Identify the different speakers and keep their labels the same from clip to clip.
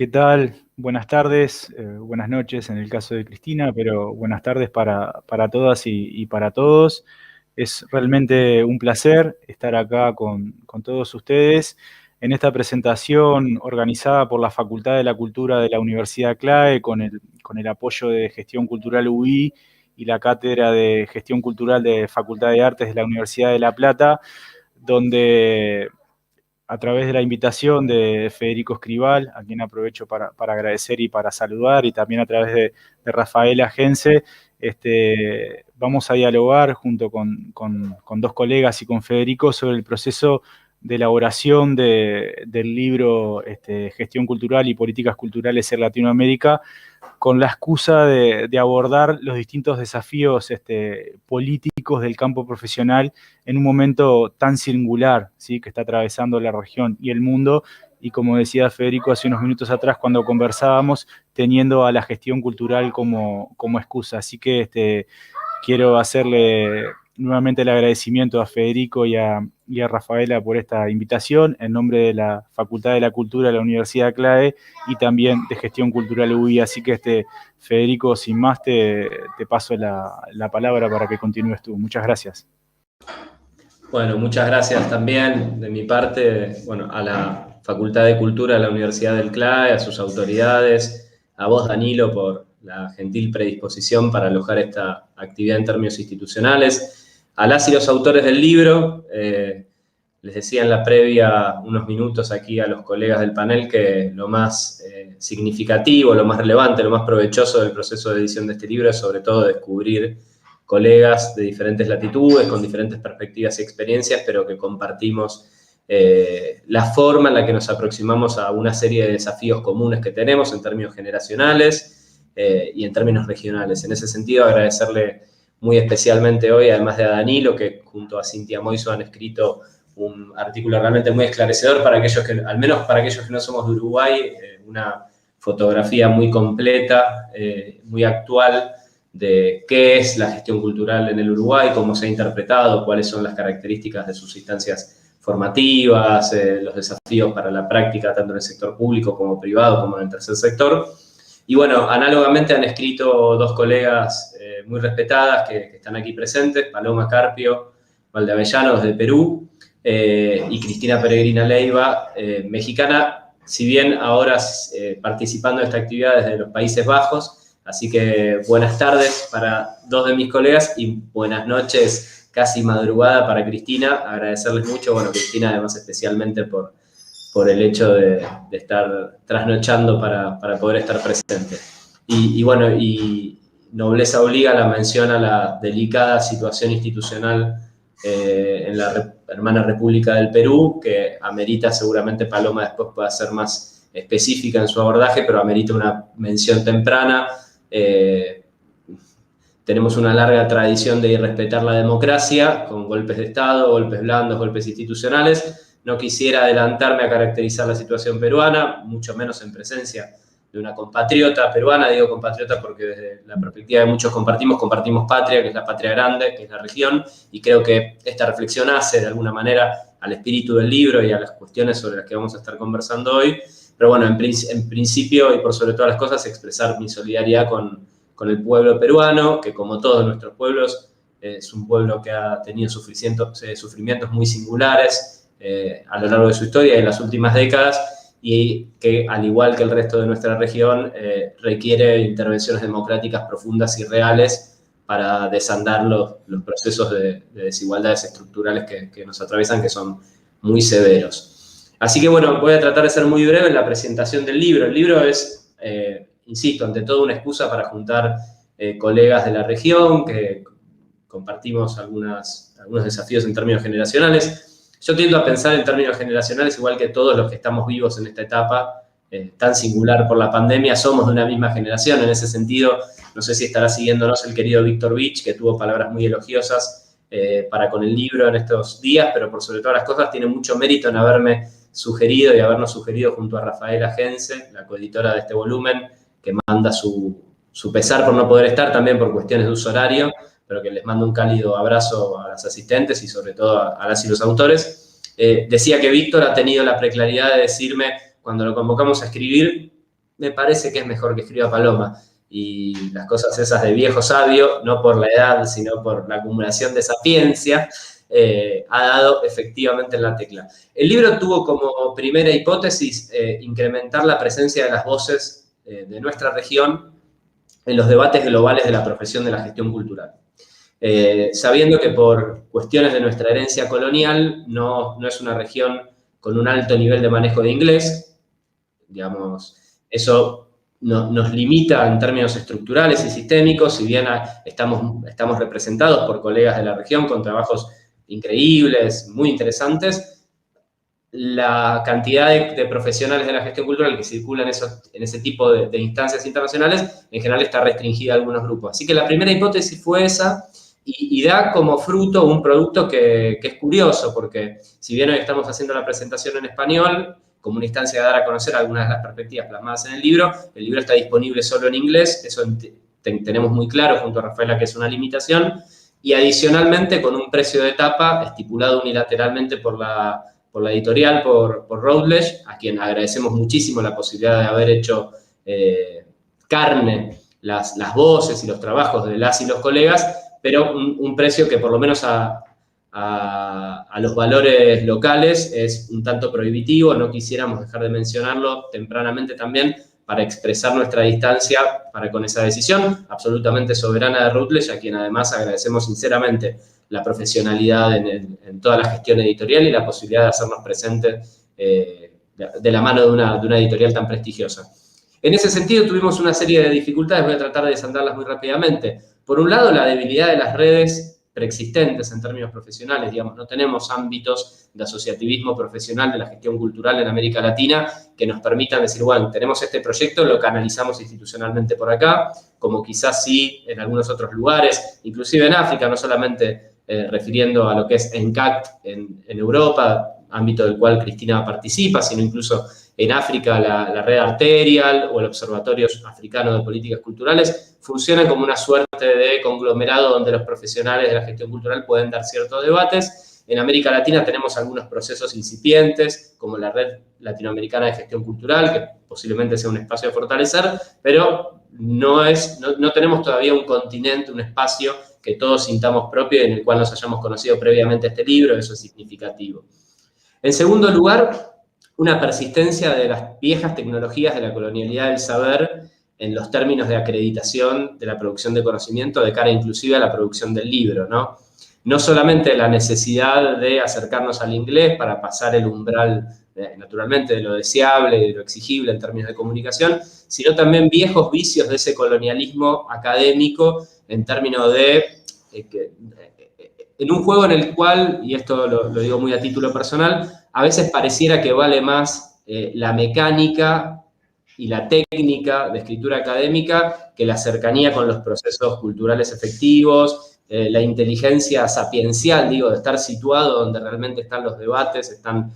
Speaker 1: ¿Qué tal? Buenas tardes, buenas noches en el caso de Cristina, pero buenas tardes para todas y para todos. Es realmente un placer estar acá con todos ustedes en esta presentación organizada por la Facultad de la Cultura de la Universidad CLAE con el apoyo de Gestión Cultural UI y la Cátedra de Gestión Cultural de Facultad de Artes de la Universidad de La Plata, donde a través de la invitación de Federico Escribal, a quien aprovecho para agradecer y para saludar, y también a través de Rafaela Gense, vamos a dialogar junto con dos colegas y con Federico sobre el proceso de elaboración del libro Gestión Cultural y Políticas Culturales en Latinoamérica, con la excusa de abordar los distintos desafíos políticos del campo profesional en un momento tan singular, ¿sí?, que está atravesando la región y el mundo, y como decía Federico hace unos minutos atrás cuando conversábamos, teniendo a la gestión cultural como excusa. Así que quiero hacerle nuevamente el agradecimiento a Federico y a Rafaela por esta invitación, en nombre de la Facultad de la Cultura de la Universidad CLAE y también de Gestión Cultural UI. Así que, Federico, sin más, te paso la palabra para que continúes tú. Muchas gracias.
Speaker 2: Bueno, muchas gracias también de mi parte, a la Facultad de Cultura de la Universidad del CLAE, a sus autoridades, a vos, Danilo, por la gentil predisposición para alojar esta actividad en términos institucionales, a las y los autores del libro. Les decía en la previa, unos minutos aquí a los colegas del panel, que lo más significativo, lo más relevante, lo más provechoso del proceso de edición de este libro es sobre todo descubrir colegas de diferentes latitudes, con diferentes perspectivas y experiencias, pero que compartimos la forma en la que nos aproximamos a una serie de desafíos comunes que tenemos en términos generacionales y en términos regionales. En ese sentido, agradecerle muy especialmente hoy, además de a Danilo, que junto a Cintia Moiso han escrito un artículo realmente muy esclarecedor para aquellos que, al menos para aquellos que no somos de Uruguay, una fotografía muy completa, muy actual, de qué es la gestión cultural en el Uruguay, cómo se ha interpretado, cuáles son las características de sus instancias formativas, los desafíos para la práctica, tanto en el sector público como privado, como en el tercer sector. Y bueno, análogamente han escrito dos colegas muy respetadas que están aquí presentes, Paloma Carpio Valdeavellano, desde Perú, y Cristina Peregrina Leiva, mexicana, si bien ahora participando de esta actividad desde los Países Bajos. Así que buenas tardes para dos de mis colegas y buenas noches, casi madrugada, para Cristina. Agradecerles mucho, Cristina además especialmente por el hecho de estar trasnochando para poder estar presente. Y nobleza obliga la mención a la delicada situación institucional en la hermana República del Perú, que amerita, seguramente Paloma después pueda ser más específica en su abordaje, pero amerita una mención temprana. Tenemos una larga tradición de irrespetar la democracia, con golpes de Estado, golpes blandos, golpes institucionales. No quisiera adelantarme a caracterizar la situación peruana, mucho menos en presencia de una compatriota peruana. Digo compatriota porque desde la perspectiva de muchos compartimos patria, que es la patria grande, que es la región, y creo que esta reflexión hace de alguna manera al espíritu del libro y a las cuestiones sobre las que vamos a estar conversando hoy. Pero en principio y por sobre todas las cosas, expresar mi solidaridad con el pueblo peruano, que como todos nuestros pueblos, es un pueblo que ha tenido sufrimientos muy singulares a lo largo de su historia y en las últimas décadas, y que, al igual que el resto de nuestra región, requiere intervenciones democráticas profundas y reales para desandar los procesos de desigualdades estructurales que nos atraviesan, que son muy severos. Así que voy a tratar de ser muy breve en la presentación del libro. El libro es, insisto, ante todo una excusa para juntar colegas de la región, que compartimos algunos desafíos en términos generacionales. Yo tiendo a pensar en términos generacionales, igual que todos los que estamos vivos en esta etapa tan singular por la pandemia, somos de una misma generación. En ese sentido, no sé si estará siguiéndonos el querido Víctor Vich, que tuvo palabras muy elogiosas para con el libro en estos días, pero por sobre todas las cosas tiene mucho mérito en haberme sugerido y habernos sugerido junto a Rafaela Gense, la coeditora de este volumen, que manda su pesar por no poder estar, también por cuestiones de uso horario, pero que les mando un cálido abrazo a las asistentes y sobre todo a las y los autores. Decía que Víctor ha tenido la preclaridad de decirme, cuando lo convocamos a escribir, me parece que es mejor que escriba Paloma. Y las cosas esas de viejo sabio, no por la edad, sino por la acumulación de sapiencia, ha dado efectivamente en la tecla. El libro tuvo como primera hipótesis incrementar la presencia de las voces de nuestra región en los debates globales de la profesión de la gestión cultural. Sabiendo que por cuestiones de nuestra herencia colonial no es una región con un alto nivel de manejo de inglés, digamos, eso nos limita en términos estructurales y sistémicos, si bien estamos representados por colegas de la región con trabajos increíbles, muy interesantes, la cantidad de profesionales de la gestión cultural que circulan en ese tipo de instancias internacionales, en general está restringida a algunos grupos. Así que la primera hipótesis fue esa, y da como fruto un producto que es curioso, porque si bien hoy estamos haciendo la presentación en español, como una instancia de dar a conocer algunas de las perspectivas plasmadas en el libro está disponible solo en inglés, eso tenemos muy claro junto a Rafaela que es una limitación, y adicionalmente con un precio de tapa estipulado unilateralmente por la editorial, por Routledge, a quien agradecemos muchísimo la posibilidad de haber hecho carne las voces y los trabajos de las y los colegas, pero un precio que por lo menos a los valores locales es un tanto prohibitivo, no quisiéramos dejar de mencionarlo tempranamente también para expresar nuestra distancia con esa decisión absolutamente soberana de Routledge, a quien además agradecemos sinceramente la profesionalidad en toda la gestión editorial y la posibilidad de hacernos presentes de la mano de una editorial tan prestigiosa. En ese sentido tuvimos una serie de dificultades, voy a tratar de desandarlas muy rápidamente. Por un lado, la debilidad de las redes preexistentes en términos profesionales, digamos, no tenemos ámbitos de asociativismo profesional de la gestión cultural en América Latina que nos permitan decir, bueno, tenemos este proyecto, lo canalizamos institucionalmente por acá, como quizás sí en algunos otros lugares, inclusive en África, no solamente refiriendo a lo que es ENCACT en Europa, ámbito del cual Cristina participa, sino incluso en África la red Arterial o el Observatorio Africano de Políticas Culturales funcionan como una suerte de conglomerado donde los profesionales de la gestión cultural pueden dar ciertos debates. En América Latina tenemos algunos procesos incipientes, como la Red Latinoamericana de Gestión Cultural, que posiblemente sea un espacio a fortalecer, pero no tenemos todavía un continente, un espacio que todos sintamos propio y en el cual nos hayamos conocido previamente este libro, eso es significativo. En segundo lugar, una persistencia de las viejas tecnologías de la colonialidad del saber en los términos de acreditación de la producción de conocimiento de cara inclusive a la producción del libro, ¿no? No solamente la necesidad de acercarnos al inglés para pasar el umbral, naturalmente, de lo deseable y de lo exigible en términos de comunicación, sino también viejos vicios de ese colonialismo académico en términos de en un juego en el cual, y esto lo digo muy a título personal, a veces pareciera que vale más la mecánica y la técnica de escritura académica que la cercanía con los procesos culturales efectivos, la inteligencia sapiencial, digo, de estar situado donde realmente están los debates, están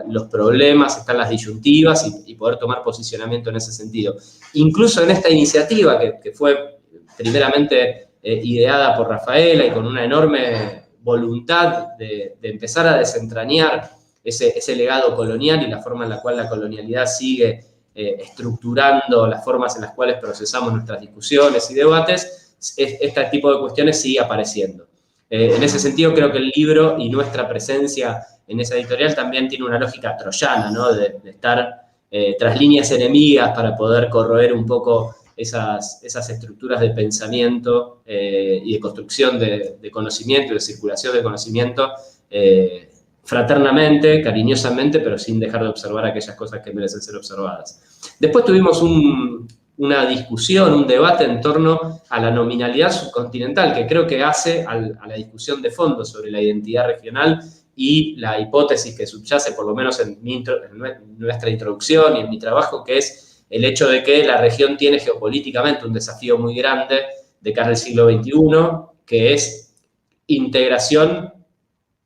Speaker 2: los problemas, están las disyuntivas y poder tomar posicionamiento en ese sentido. Incluso en esta iniciativa, que fue primeramente ideada por Rafaela y con una enorme voluntad de empezar a desentrañar ese legado colonial y la forma en la cual la colonialidad sigue estructurando las formas en las cuales procesamos nuestras discusiones y debates, este tipo de cuestiones sigue apareciendo. En ese sentido, creo que el libro y nuestra presencia en esa editorial también tiene una lógica troyana, ¿no? de estar tras líneas enemigas para poder corroer un poco esas estructuras de pensamiento y de construcción de conocimiento y de circulación de conocimiento fraternamente, cariñosamente, pero sin dejar de observar aquellas cosas que merecen ser observadas. Después tuvimos una discusión, un debate en torno a la nominalidad subcontinental, que creo que hace a la discusión de fondo sobre la identidad regional y la hipótesis que subyace, por lo menos en nuestra introducción y en mi trabajo, que es el hecho de que la región tiene geopolíticamente un desafío muy grande de cara al siglo XXI, que es integración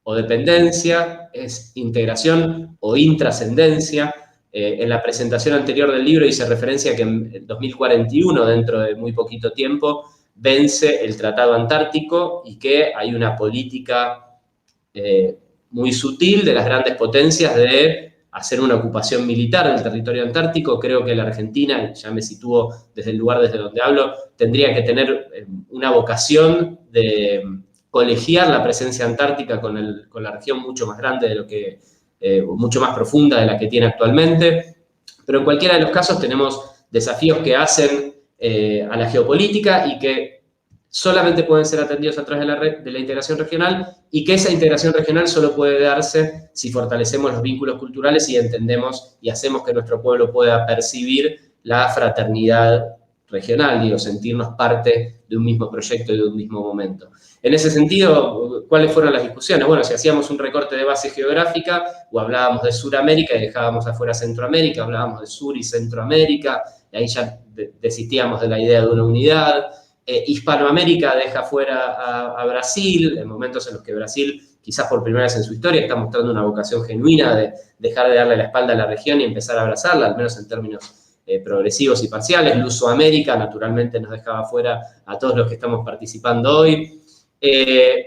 Speaker 2: o dependencia, es integración o intrascendencia. En la presentación anterior del libro hice referencia a que en 2041, dentro de muy poquito tiempo, vence el Tratado Antártico y que hay una política muy sutil de las grandes potencias de hacer una ocupación militar del territorio antártico. Creo que la Argentina, ya me sitúo desde el lugar desde donde hablo, tendría que tener una vocación de colegiar la presencia antártica con la región mucho más grande de lo que, mucho más profunda de la que tiene actualmente. Pero en cualquiera de los casos tenemos desafíos que hacen a la geopolítica y que solamente pueden ser atendidos a través de la integración regional, y que esa integración regional solo puede darse si fortalecemos los vínculos culturales y entendemos y hacemos que nuestro pueblo pueda percibir la fraternidad regional, digo, sentirnos parte de un mismo proyecto y de un mismo momento. En ese sentido, ¿cuáles fueron las discusiones? Bueno, si hacíamos un recorte de base geográfica o hablábamos de Suramérica y dejábamos afuera Centroamérica, hablábamos de Sur y Centroamérica, y ahí ya desistíamos de la idea de una unidad. Hispanoamérica deja fuera a Brasil, en momentos en los que Brasil, quizás por primera vez en su historia, está mostrando una vocación genuina de dejar de darle la espalda a la región y empezar a abrazarla, al menos en términos progresivos y parciales. Lusoamérica, naturalmente, nos dejaba fuera a todos los que estamos participando hoy.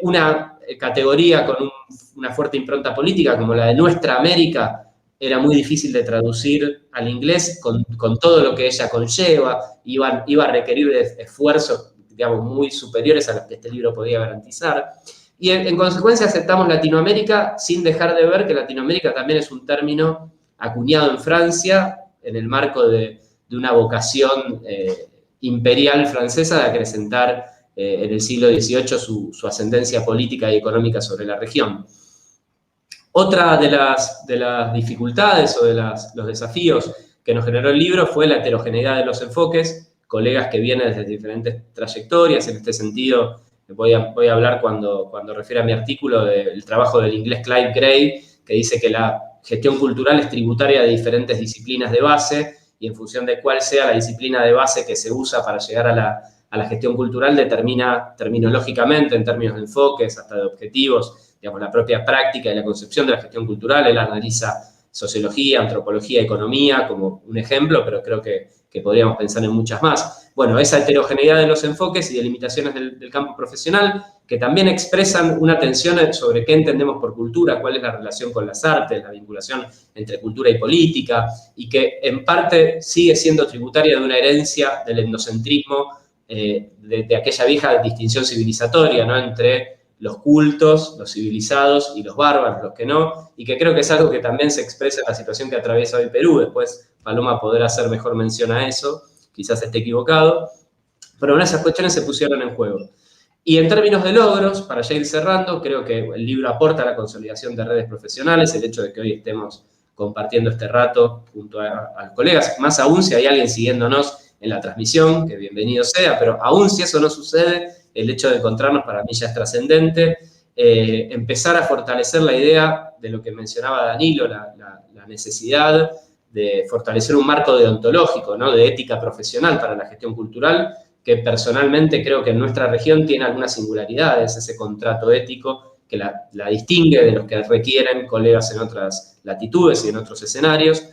Speaker 2: Una categoría con una fuerte impronta política como la de Nuestra América era muy difícil de traducir al inglés con todo lo que ella conlleva, iba a requerir de esfuerzos, digamos, muy superiores a los que este libro podía garantizar. Y en consecuencia aceptamos Latinoamérica sin dejar de ver que Latinoamérica también es un término acuñado en Francia en el marco de una vocación imperial francesa de acrecentar en el siglo XVIII su ascendencia política y económica sobre la región. Otra de las dificultades o de los desafíos que nos generó el libro fue la heterogeneidad de los enfoques, colegas que vienen desde diferentes trayectorias. En este sentido, voy a hablar cuando refiero a mi artículo del trabajo del inglés Clive Gray, que dice que la gestión cultural es tributaria de diferentes disciplinas de base, y en función de cuál sea la disciplina de base que se usa para llegar a la gestión cultural, determina terminológicamente, en términos de enfoques, hasta de objetivos, digamos, la propia práctica y la concepción de la gestión cultural. Él analiza sociología, antropología, economía como un ejemplo, pero creo que podríamos pensar en muchas más. Bueno, esa heterogeneidad de los enfoques y de limitaciones del campo profesional, que también expresan una tensión sobre qué entendemos por cultura, cuál es la relación con las artes, la vinculación entre cultura y política, y que en parte sigue siendo tributaria de una herencia del etnocentrismo, de aquella vieja distinción civilizatoria, ¿no?, entre los cultos, los civilizados y los bárbaros, los que no, y que creo que es algo que también se expresa en la situación que atraviesa hoy Perú. Después Paloma podrá hacer mejor mención a eso, quizás esté equivocado, pero bueno, esas cuestiones se pusieron en juego. Y en términos de logros, para ya ir cerrando, creo que el libro aporta a la consolidación de redes profesionales, el hecho de que hoy estemos compartiendo este rato junto a los colegas, más aún si hay alguien siguiéndonos en la transmisión, que bienvenido sea, pero aún si eso no sucede, el hecho de encontrarnos para mí ya es trascendente. Empezar a fortalecer la idea de lo que mencionaba Danilo, la necesidad de fortalecer un marco deontológico, ¿no?, de ética profesional para la gestión cultural, que personalmente creo que en nuestra región tiene algunas singularidades, ese contrato ético que la distingue de los que requieren colegas en otras latitudes y en otros escenarios.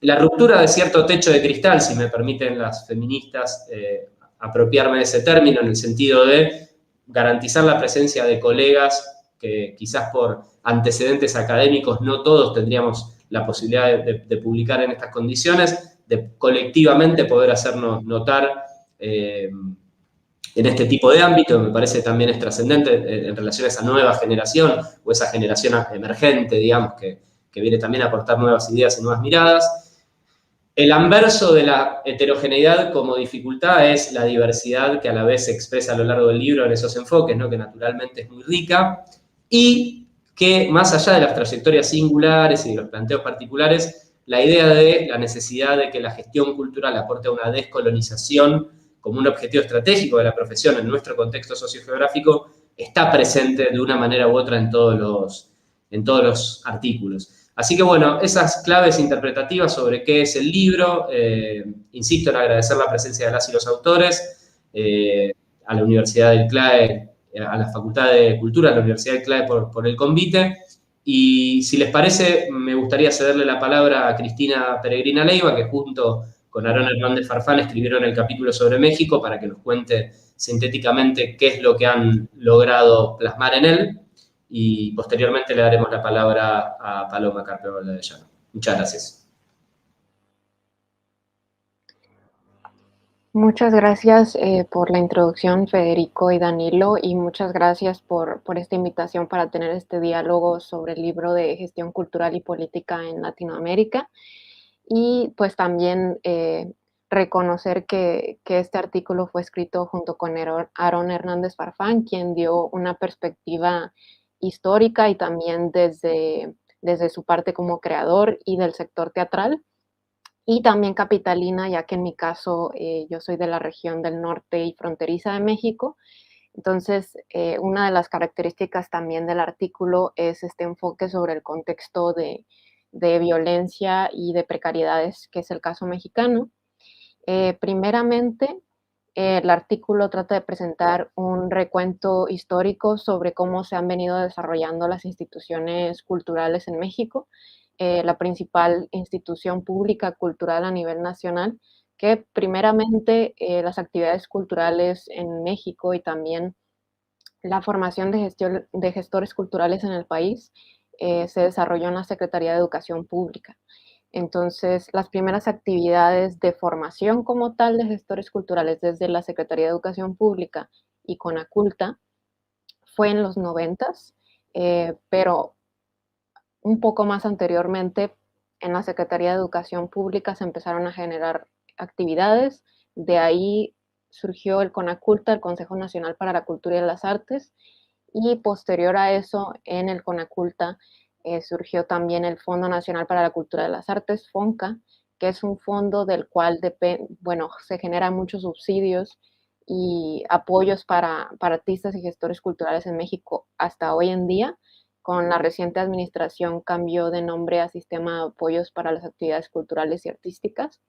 Speaker 2: La ruptura de cierto techo de cristal, si me permiten las feministas apropiarme de ese término, en el sentido de garantizar la presencia de colegas que quizás por antecedentes académicos no todos tendríamos la posibilidad de publicar en estas condiciones, de colectivamente poder hacernos notar en este tipo de ámbito. Me parece también es trascendente en relación a esa nueva generación o esa generación emergente, digamos, que viene también a aportar nuevas ideas y nuevas miradas. El anverso de la heterogeneidad como dificultad es la diversidad que a la vez se expresa a lo largo del libro en esos enfoques, ¿no?, que naturalmente es muy rica, y que más allá de las trayectorias singulares y de los planteos particulares, la idea de la necesidad de que la gestión cultural aporte a una descolonización como un objetivo estratégico de la profesión en nuestro contexto sociogeográfico está presente de una manera u otra en todos los artículos. Así que bueno, esas claves interpretativas sobre qué es el libro, insisto en agradecer la presencia de las y los autores, a la Universidad del CLAE, a la Facultad de Cultura de la Universidad del CLAE por el convite, y si les parece, me gustaría cederle la palabra a Cristina Peregrina Leiva, que junto con Aarón Hernández Farfán escribieron el capítulo sobre México, para que nos cuente sintéticamente qué es lo que han logrado plasmar en él, y posteriormente le daremos la palabra a Paloma Carpio Valdavellano. Muchas gracias.
Speaker 3: Muchas gracias por la introducción, Federico y Danilo, y muchas gracias por esta invitación para tener este diálogo sobre el libro de gestión cultural y política en Latinoamérica. Y pues también reconocer que este artículo fue escrito junto con Aarón Hernández Farfán, quien dio una perspectiva histórica y también desde su parte como creador y del sector teatral y también capitalina, ya que en mi caso yo soy de la región del norte y fronteriza de México. Entonces, una de las características también del artículo es este enfoque sobre el contexto de violencia y de precariedades, que es el caso mexicano. Primeramente, el artículo trata de presentar un recuento histórico sobre cómo se han venido desarrollando las instituciones culturales en México, la principal institución pública cultural a nivel nacional, que primeramente las actividades culturales en México y también la formación de gestores culturales en el país se desarrolló en la Secretaría de Educación Pública. Entonces, las primeras actividades de formación como tal de gestores culturales desde la Secretaría de Educación Pública y Conaculta fue en los 90, pero un poco más anteriormente en la Secretaría de Educación Pública se empezaron a generar actividades, de ahí surgió el CONACULTA, el Consejo Nacional para la Cultura y las Artes, y posterior a eso en el CONACULTA surgió también el Fondo Nacional para la Cultura de las Artes, FONCA, que es un fondo del cual se generan muchos subsidios y apoyos para artistas y gestores culturales en México hasta hoy en día. Con la reciente administración cambió de nombre a Sistema de Apoyos para las Actividades Culturales y Artísticas,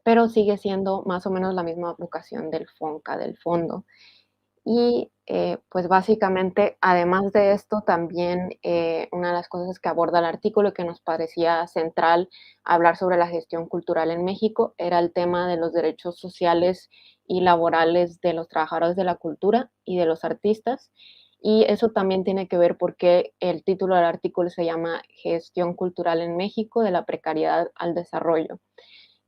Speaker 3: pero sigue siendo más o menos la misma vocación del FONCA, del fondo. Y pues básicamente, además de esto, también una de las cosas que aborda el artículo y que nos parecía central hablar sobre la gestión cultural en México era el tema de los derechos sociales y laborales de los trabajadores de la cultura y de los artistas. Y eso también tiene que ver porque el título del artículo se llama Gestión cultural en México, de la precariedad al desarrollo,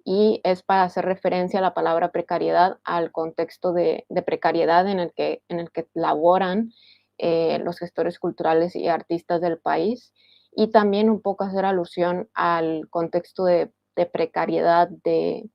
Speaker 3: y es para hacer referencia a la palabra precariedad al contexto de precariedad en el que laboran los gestores culturales y artistas del país, y también un poco hacer alusión al contexto de precariedad de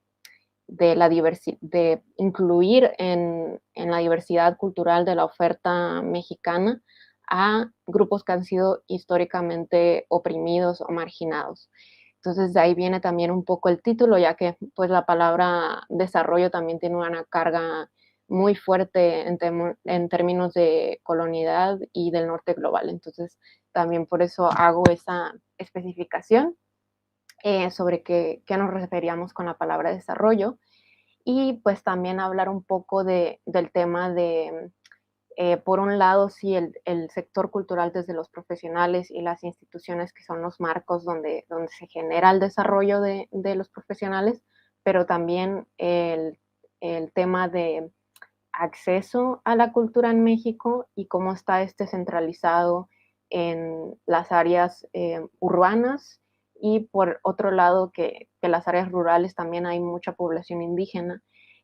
Speaker 3: incluir en la diversidad cultural de la oferta mexicana a grupos que han sido históricamente oprimidos o marginados. Entonces de ahí viene también un poco el título, ya que pues la palabra desarrollo también tiene una carga muy fuerte en términos de colonialidad y del norte global. Entonces también por eso hago esa especificación sobre qué nos referíamos con la palabra desarrollo, y pues también hablar un poco del tema de, por un lado, sí, el sector cultural desde los profesionales y las instituciones que son los marcos donde se genera el desarrollo de los profesionales, pero también el tema de acceso a la cultura en México y cómo está este centralizado en las áreas urbanas, y por otro lado que las áreas rurales también hay mucha población indígena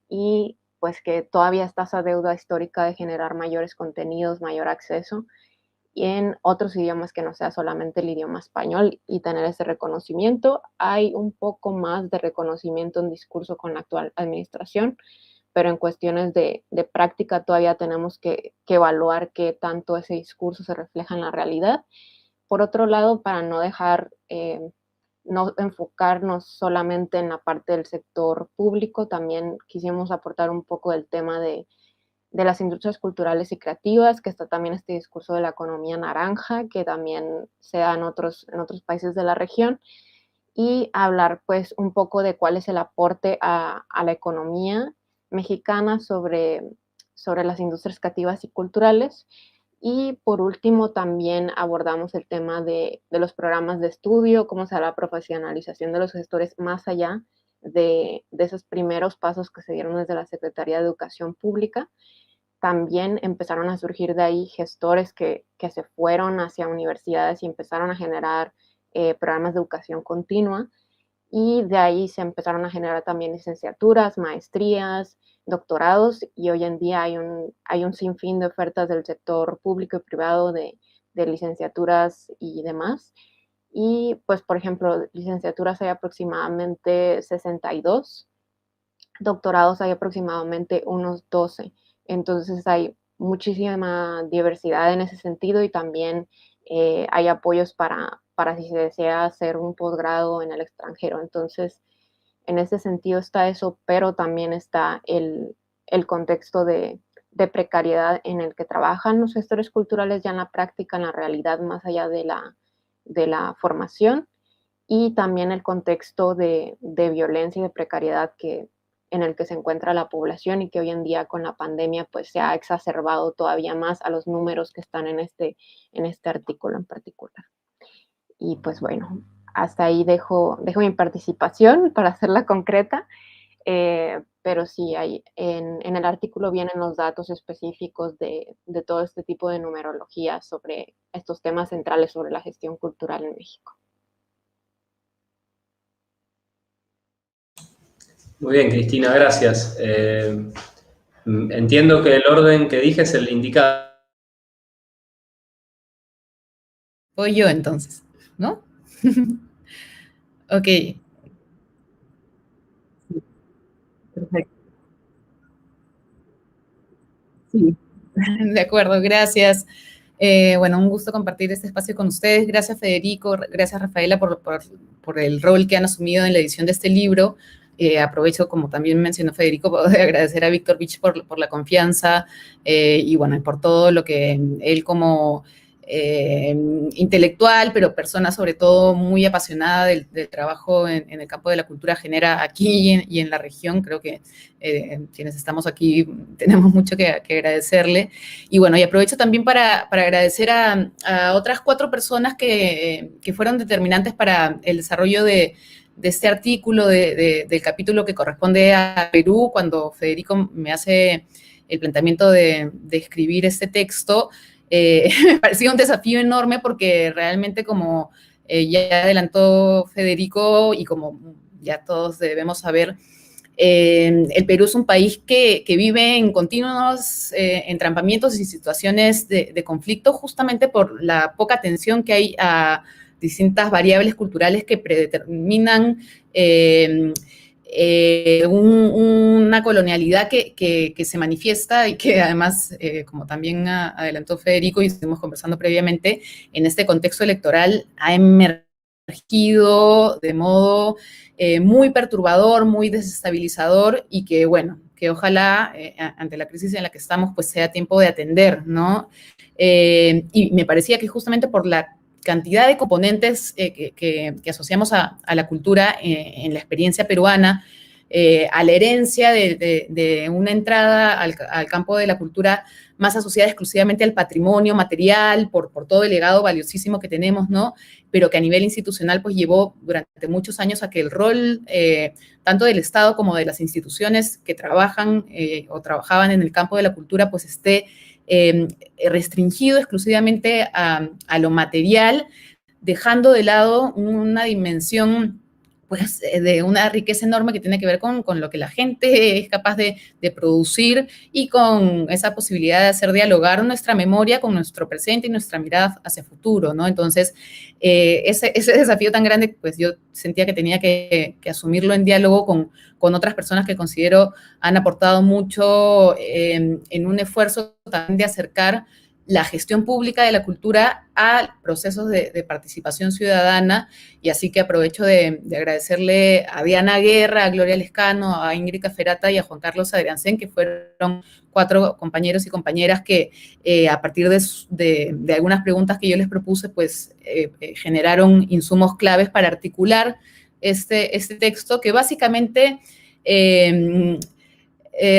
Speaker 3: y pues que todavía está esa deuda histórica de generar mayores contenidos, mayor acceso y en otros idiomas que no sea solamente el idioma español, y tener ese reconocimiento. Hay un poco más de reconocimiento en discurso con la actual administración, pero en cuestiones de práctica todavía tenemos que evaluar qué tanto ese discurso se refleja en la realidad. Por otro lado, para no dejar, no enfocarnos solamente en la parte del sector público, también quisimos aportar un poco del tema de las industrias culturales y creativas, que está también este discurso de la economía naranja, que también se da en otros países de la región, y hablar pues un poco de cuál es el aporte a la economía mexicana sobre las industrias creativas y culturales. Y por último, también abordamos el tema de los programas de estudio, cómo se da la profesionalización de los gestores más allá de esos primeros pasos que se dieron desde la Secretaría de Educación Pública. También empezaron a surgir de ahí gestores que se fueron hacia universidades y empezaron a generar programas de educación continua, y de ahí se empezaron a generar también licenciaturas, maestrías, doctorados, y hoy en día hay un sinfín de ofertas del sector público y privado de licenciaturas y demás. Y pues, por ejemplo, licenciaturas hay aproximadamente 62, doctorados hay aproximadamente unos 12. Entonces hay muchísima diversidad en ese sentido, y también hay apoyos para si se desea hacer un posgrado en el extranjero. Entonces, en ese sentido está eso, pero también está el contexto de precariedad en el que trabajan los gestores culturales ya en la práctica, en la realidad, más allá de la formación, y también el contexto de violencia y de precariedad en el que se encuentra la población, y que hoy en día con la pandemia pues se ha exacerbado todavía más a los números que están en este artículo en particular. Y pues bueno, hasta ahí dejo mi participación para hacerla concreta, pero sí, en el artículo vienen los datos específicos de todo este tipo de numerología sobre estos temas centrales sobre la gestión cultural en México.
Speaker 2: Muy bien, Cristina, gracias. Entiendo que el orden que dije es el indicado.
Speaker 4: Voy yo entonces, ¿no? Ok. Perfecto. Sí, de acuerdo, gracias. Bueno, un gusto compartir este espacio con ustedes. Gracias, Federico, gracias, Rafaela, por el rol que han asumido en la edición de este libro. Aprovecho, como también mencionó Federico, de agradecer a Víctor Vich por la confianza y, bueno, por todo lo que él como intelectual, pero persona sobre todo muy apasionada del trabajo en el campo de la cultura genera aquí y en la región. Creo que quienes estamos aquí tenemos mucho que agradecerle. Y bueno, y aprovecho también para agradecer a otras 4 personas que fueron determinantes para el desarrollo de este artículo, del capítulo que corresponde a Perú, cuando Federico me hace el planteamiento de escribir este texto. Me parecía un desafío enorme porque realmente, como ya adelantó Federico y como ya todos debemos saber, el Perú es un país que vive en continuos entrampamientos y situaciones de conflicto, justamente por la poca atención que hay a distintas variables culturales que predeterminan una colonialidad que se manifiesta y que además, como también adelantó Federico y estuvimos conversando previamente, en este contexto electoral ha emergido de modo muy perturbador, muy desestabilizador, y que, bueno, que ojalá ante la crisis en la que estamos pues sea tiempo de atender, ¿no? Y me parecía que justamente por la cantidad de componentes que asociamos a la cultura en la experiencia peruana, a la herencia de una entrada al campo de la cultura más asociada exclusivamente al patrimonio material, por todo el legado valiosísimo que tenemos, ¿no? Pero que a nivel institucional pues llevó durante muchos años a que el rol tanto del Estado como de las instituciones que trabajan o trabajaban en el campo de la cultura pues esté restringido exclusivamente a lo material, dejando de lado una dimensión pues de una riqueza enorme que tiene que ver con lo que la gente es capaz de producir, y con esa posibilidad de hacer dialogar nuestra memoria con nuestro presente y nuestra mirada hacia el futuro, ¿no? Entonces, ese desafío tan grande, pues yo sentía que tenía que asumirlo en diálogo con otras personas que considero han aportado mucho en un esfuerzo también de acercar la gestión pública de la cultura a procesos de participación ciudadana. Y así que aprovecho de agradecerle a Diana Guerra, a Gloria Lescano, a Ingrid Caferata y a Juan Carlos Adriancén, que fueron 4 compañeros y compañeras que a partir de algunas preguntas que yo les propuse, pues generaron insumos claves para articular este texto, que básicamente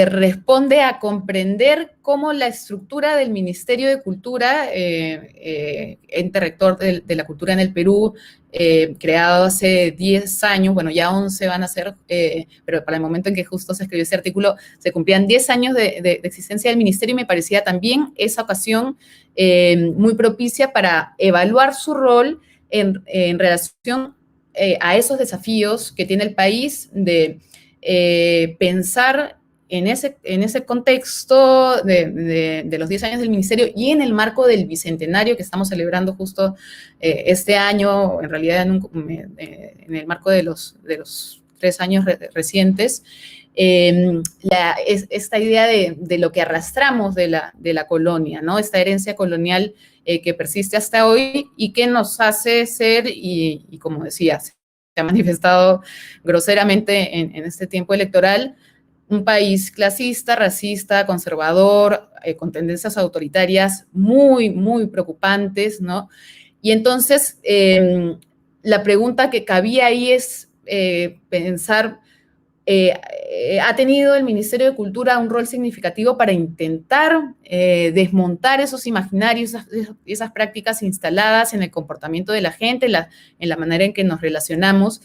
Speaker 4: responde a comprender cómo la estructura del Ministerio de Cultura, ente rector de la cultura en el Perú, creado hace 10 años, bueno, ya 11 van a ser, pero para el momento en que justo se escribió ese artículo, se cumplían 10 años de existencia del ministerio, y me parecía también esa ocasión muy propicia para evaluar su rol en relación a esos desafíos que tiene el país de pensar en ese contexto de los 10 años del ministerio y en el marco del bicentenario que estamos celebrando justo este año, en realidad en el marco de los 3 años recientes, esta idea de lo que arrastramos de la colonia, ¿no? Esta herencia colonial que persiste hasta hoy y que nos hace ser, y como decía, se ha manifestado groseramente en este tiempo electoral, un país clasista, racista, conservador, con tendencias autoritarias muy, muy preocupantes, ¿no? Y entonces, la pregunta que cabía ahí es pensar, ¿ha tenido el Ministerio de Cultura un rol significativo para intentar desmontar esos imaginarios, esas prácticas instaladas en el comportamiento de la gente, en la manera en que nos relacionamos,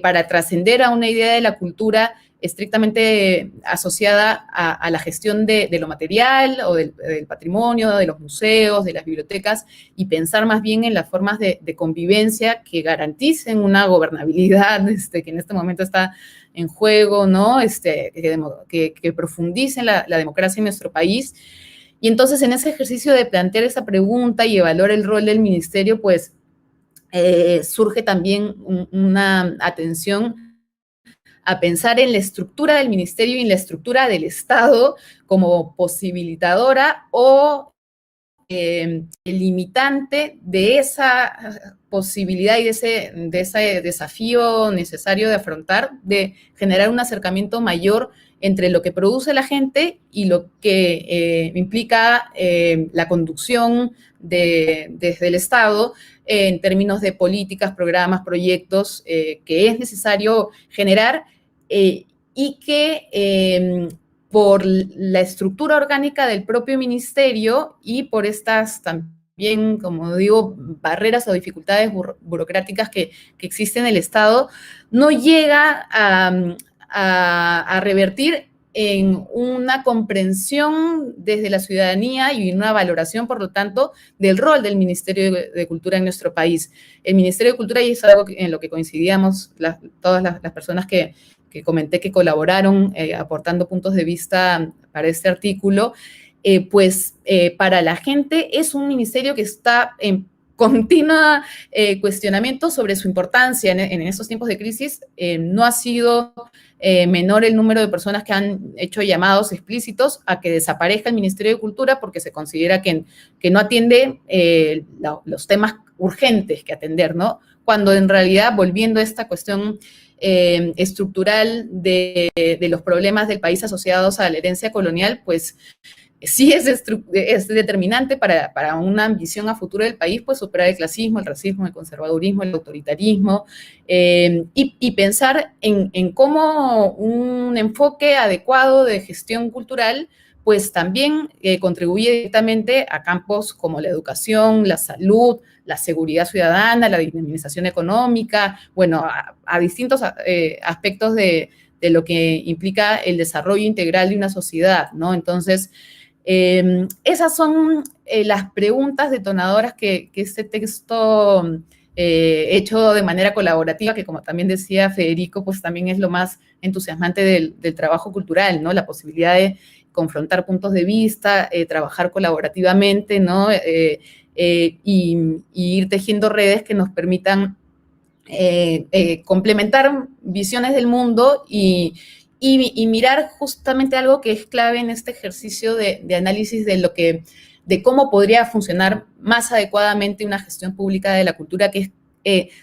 Speaker 4: para trascender a una idea de la cultura estrictamente asociada a la gestión de lo material o del patrimonio, de los museos, de las bibliotecas, y pensar más bien en las formas de convivencia que garanticen una gobernabilidad que en este momento está en juego, ¿no? Que profundicen la democracia en nuestro país. Y entonces, en ese ejercicio de plantear esa pregunta y evaluar el rol del ministerio, pues surge también una atención a pensar en la estructura del ministerio y en la estructura del Estado como posibilitadora o limitante de esa posibilidad y de ese desafío necesario de afrontar, de generar un acercamiento mayor entre lo que produce la gente y lo que implica la conducción desde el Estado en términos de políticas, programas, proyectos que es necesario generar y que por la estructura orgánica del propio ministerio y por estas también, como digo, barreras o dificultades burocráticas que existen en el Estado, no llega a revertir en una comprensión desde la ciudadanía y una valoración, por lo tanto, del rol del Ministerio de Cultura en nuestro país. El Ministerio de Cultura, y es algo en lo que coincidíamos todas las personas que comenté que colaboraron aportando puntos de vista para este artículo, para la gente es un ministerio que está en continua cuestionamiento sobre su importancia en estos tiempos de crisis. No ha sido menor el número de personas que han hecho llamados explícitos a que desaparezca el Ministerio de Cultura porque se considera que no atiende los temas urgentes que atender, ¿no? Cuando en realidad, volviendo a esta cuestión estructural de los problemas del país asociados a la herencia colonial, pues sí es determinante para una ambición a futuro del país, pues superar el clasismo, el racismo, el conservadurismo, el autoritarismo, y pensar en cómo un enfoque adecuado de gestión cultural pues también contribuye directamente a campos como la educación, la salud, la seguridad ciudadana, la dinamización económica, bueno, a distintos aspectos de lo que implica el desarrollo integral de una sociedad, ¿no? Entonces, esas son las preguntas detonadoras que este texto hecho de manera colaborativa, que como también decía Federico, pues también es lo más entusiasmante del trabajo cultural, ¿no? La posibilidad de confrontar puntos de vista, trabajar colaborativamente, ¿no? Y ir tejiendo redes que nos permitan complementar visiones del mundo y mirar justamente algo que es clave en este ejercicio de análisis de cómo podría funcionar más adecuadamente una gestión pública de la cultura, que es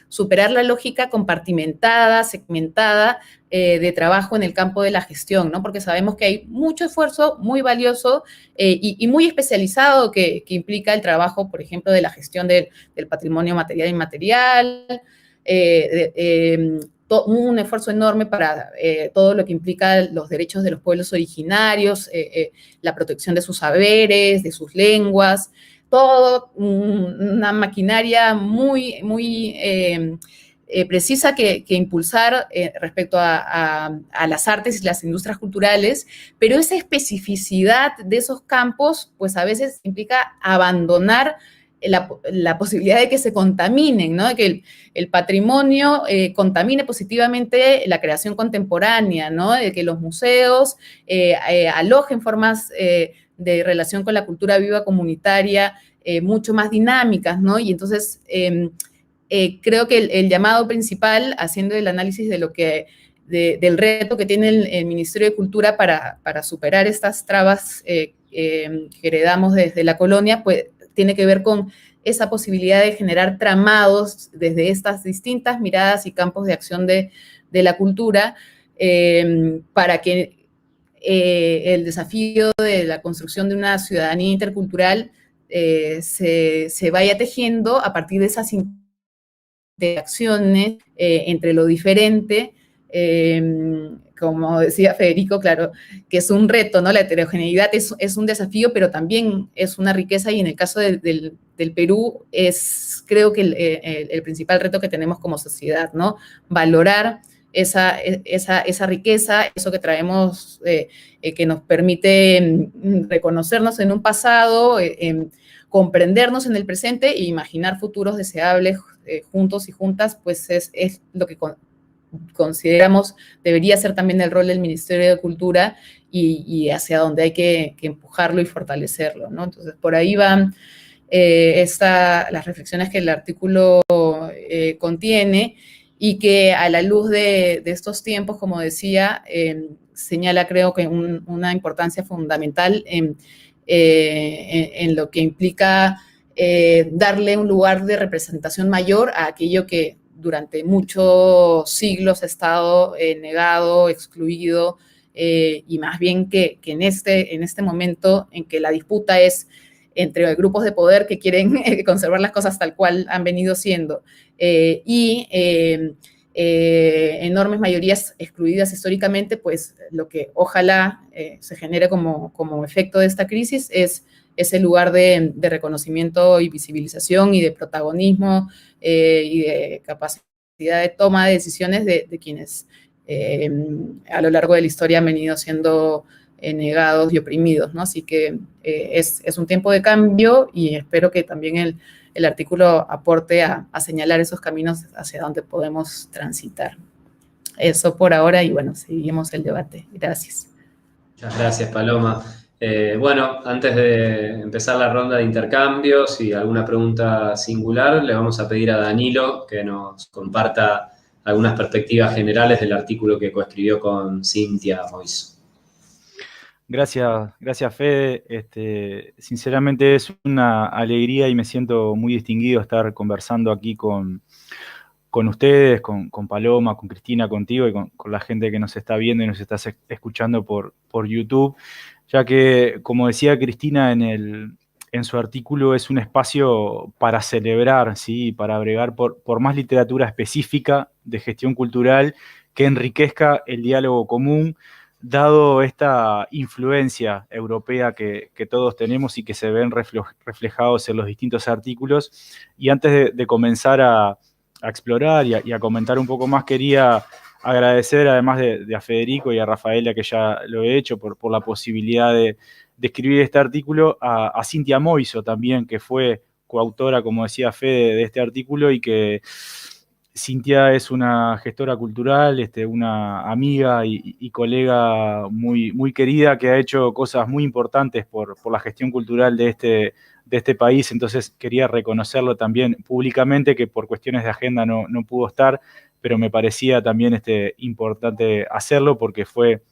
Speaker 4: superar la lógica compartimentada, segmentada de trabajo en el campo de la gestión, ¿no? Porque sabemos que hay mucho esfuerzo muy valioso y muy especializado que implica el trabajo, por ejemplo, de la gestión del patrimonio material e inmaterial, un esfuerzo enorme para todo lo que implica los derechos de los pueblos originarios, la protección de sus saberes, de sus lenguas, toda una maquinaria muy, muy precisa que impulsar respecto a las artes y las industrias culturales, pero esa especificidad de esos campos, pues a veces implica abandonar la posibilidad de que se contaminen, ¿no? De que el patrimonio contamine positivamente la creación contemporánea, ¿no? De que los museos alojen formas de relación con la cultura viva comunitaria mucho más dinámicas, ¿no? Y entonces creo que el llamado principal, haciendo el análisis de lo que del reto que tiene el Ministerio de Cultura para superar estas trabas que heredamos desde la colonia, pues tiene que ver con esa posibilidad de generar tramados desde estas distintas miradas y campos de acción de la cultura para que el desafío de la construcción de una ciudadanía intercultural se vaya tejiendo a partir de esas interacciones entre lo diferente, como decía Federico, claro, que es un reto, ¿no? La heterogeneidad es un desafío, pero también es una riqueza, y en el caso del Perú es, creo que el principal reto que tenemos como sociedad, ¿no? Valorar esa riqueza, eso que traemos, que nos permite reconocernos en un pasado, comprendernos en el presente e imaginar futuros deseables juntos y juntas, pues es lo que consideramos debería ser también el rol del Ministerio de Cultura y hacia donde hay que empujarlo y fortalecerlo, ¿no? Entonces, por ahí van las reflexiones que el artículo contiene y que a la luz de estos tiempos, como decía, señala, creo que una importancia fundamental en lo que implica darle un lugar de representación mayor a aquello que durante muchos siglos ha estado negado, excluido, y más bien que en este momento en que la disputa es entre grupos de poder que quieren conservar las cosas tal cual han venido siendo y enormes mayorías excluidas históricamente, pues lo que ojalá se genere como efecto de esta crisis es ese lugar de reconocimiento y visibilización y de protagonismo y de capacidad de toma de decisiones de quienes a lo largo de la historia han venido siendo negados y oprimidos, ¿no? Así que es un tiempo de cambio y espero que también el artículo aporte a señalar esos caminos hacia donde podemos transitar. Eso por ahora y bueno, seguimos el debate. Gracias.
Speaker 2: Muchas gracias, Paloma. Bueno, antes de empezar la ronda de intercambios y alguna pregunta singular, le vamos a pedir a Danilo que nos comparta algunas perspectivas generales del artículo que coescribió con Cynthia Moiso.
Speaker 1: Gracias Fede. Sinceramente es una alegría y me siento muy distinguido estar conversando aquí con ustedes, con Paloma, con Cristina, contigo y con la gente que nos está viendo y nos está escuchando por YouTube, ya que, como decía Cristina en su artículo, es un espacio para celebrar, ¿sí? Para bregar por más literatura específica de gestión cultural que enriquezca el diálogo común, dado esta influencia europea que todos tenemos y que se ven reflejados en los distintos artículos. Y antes de comenzar a explorar y a comentar un poco más, quería agradecer, además de a Federico y a Rafaela, que ya lo he hecho, por la posibilidad de escribir este artículo, a Cynthia Moiso también, que fue coautora, como decía Fede, de este artículo, y que Cynthia es una gestora cultural, una amiga y colega muy, muy querida, que ha hecho cosas muy importantes por la gestión cultural de este país. Entonces quería reconocerlo también públicamente, que por cuestiones de agenda no pudo estar, pero me parecía también importante hacerlo porque fue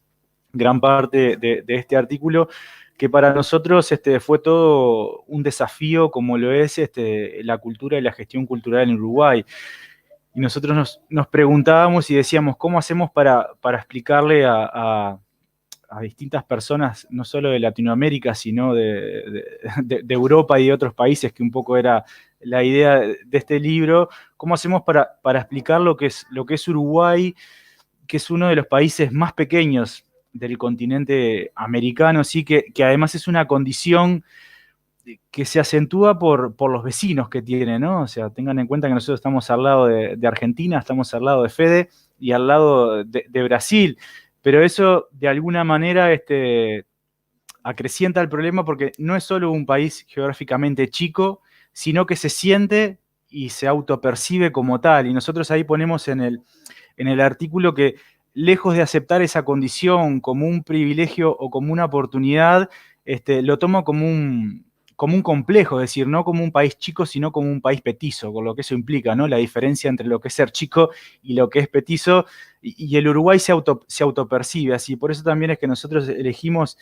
Speaker 1: gran parte de este artículo, que para nosotros fue todo un desafío, como lo es la cultura y la gestión cultural en Uruguay. Y nosotros nos preguntábamos y decíamos, ¿cómo hacemos para explicarle a distintas personas, no solo de Latinoamérica, sino de Europa y de otros países, que un poco era la idea de este libro, cómo hacemos para explicar lo que es Uruguay, que es uno de los países más pequeños del continente americano, sí, que además es una condición que se acentúa por los vecinos que tiene, ¿no? O sea, tengan en cuenta que nosotros estamos al lado de Argentina, estamos al lado de Fede y al lado de Brasil, pero eso de alguna manera acrecienta el problema porque no es solo un país geográficamente chico, sino que se siente y se autopercibe como tal. Y nosotros ahí ponemos en el artículo que, lejos de aceptar esa condición como un privilegio o como una oportunidad, lo toma como un complejo, es decir, no como un país chico, sino como un país petizo, con lo que eso implica, ¿no? La diferencia entre lo que es ser chico y lo que es petizo, y el Uruguay se autopercibe así. Por eso también es que nosotros elegimos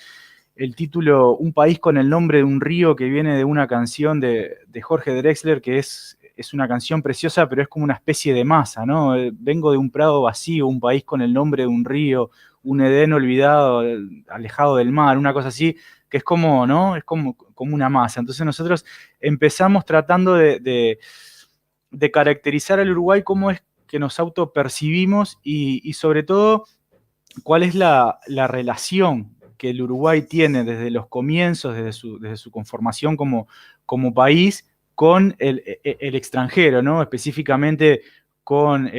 Speaker 1: el título Un país con el nombre de un río, que viene de una canción de Jorge Drexler, que es una canción preciosa, pero es como una especie de masa, ¿no? Vengo de un prado vacío, un país con el nombre de un río, un Edén olvidado, alejado del mar, una cosa así, que es como, ¿no? Es como una masa. Entonces nosotros empezamos tratando de caracterizar al Uruguay cómo es que nos autopercibimos y sobre todo cuál es la relación que el Uruguay tiene desde los comienzos, desde su conformación como país, con el extranjero, ¿no? Específicamente con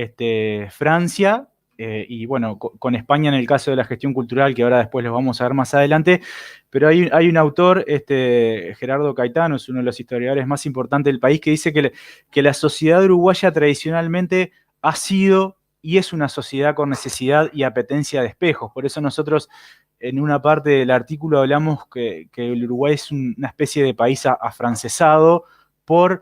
Speaker 1: Francia, y bueno, con España en el caso de la gestión cultural, que ahora después los vamos a ver más adelante. Pero hay un autor, Gerardo Caetano, es uno de los historiadores más importantes del país, que dice que la sociedad uruguaya tradicionalmente ha sido y es una sociedad con necesidad y apetencia de espejos. Por eso nosotros en una parte del artículo hablamos que el Uruguay es una especie de país afrancesado por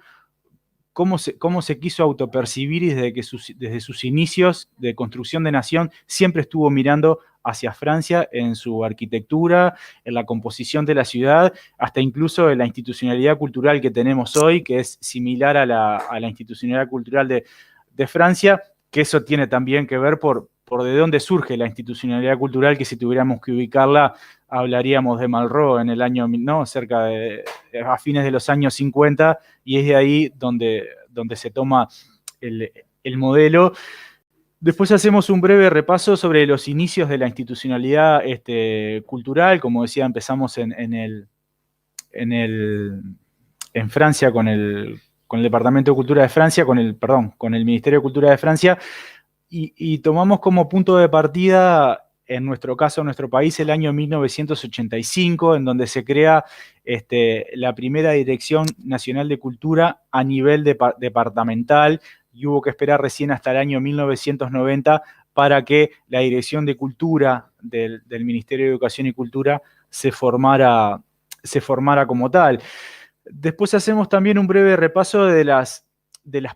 Speaker 1: cómo se quiso autopercibir, y desde sus inicios de construcción de nación siempre estuvo mirando hacia Francia en su arquitectura, en la composición de la ciudad, hasta incluso en la institucionalidad cultural que tenemos hoy, que es similar a la institucionalidad cultural de Francia, que eso tiene también que ver por de dónde surge la institucionalidad cultural, que si tuviéramos que ubicarla, hablaríamos de Malraux en el año, ¿no? A fines de los años 50, y es de ahí donde se toma el modelo. Después hacemos un breve repaso sobre los inicios de la institucionalidad cultural. Como decía, empezamos en Francia con el Departamento de Cultura de Francia, con el Ministerio de Cultura de Francia, y tomamos como punto de partida, en nuestro caso, en nuestro país, el año 1985, en donde se crea la primera Dirección Nacional de Cultura a nivel departamental, y hubo que esperar recién hasta el año 1990 para que la Dirección de Cultura del Ministerio de Educación y Cultura se formara como tal. Después hacemos también un breve repaso de las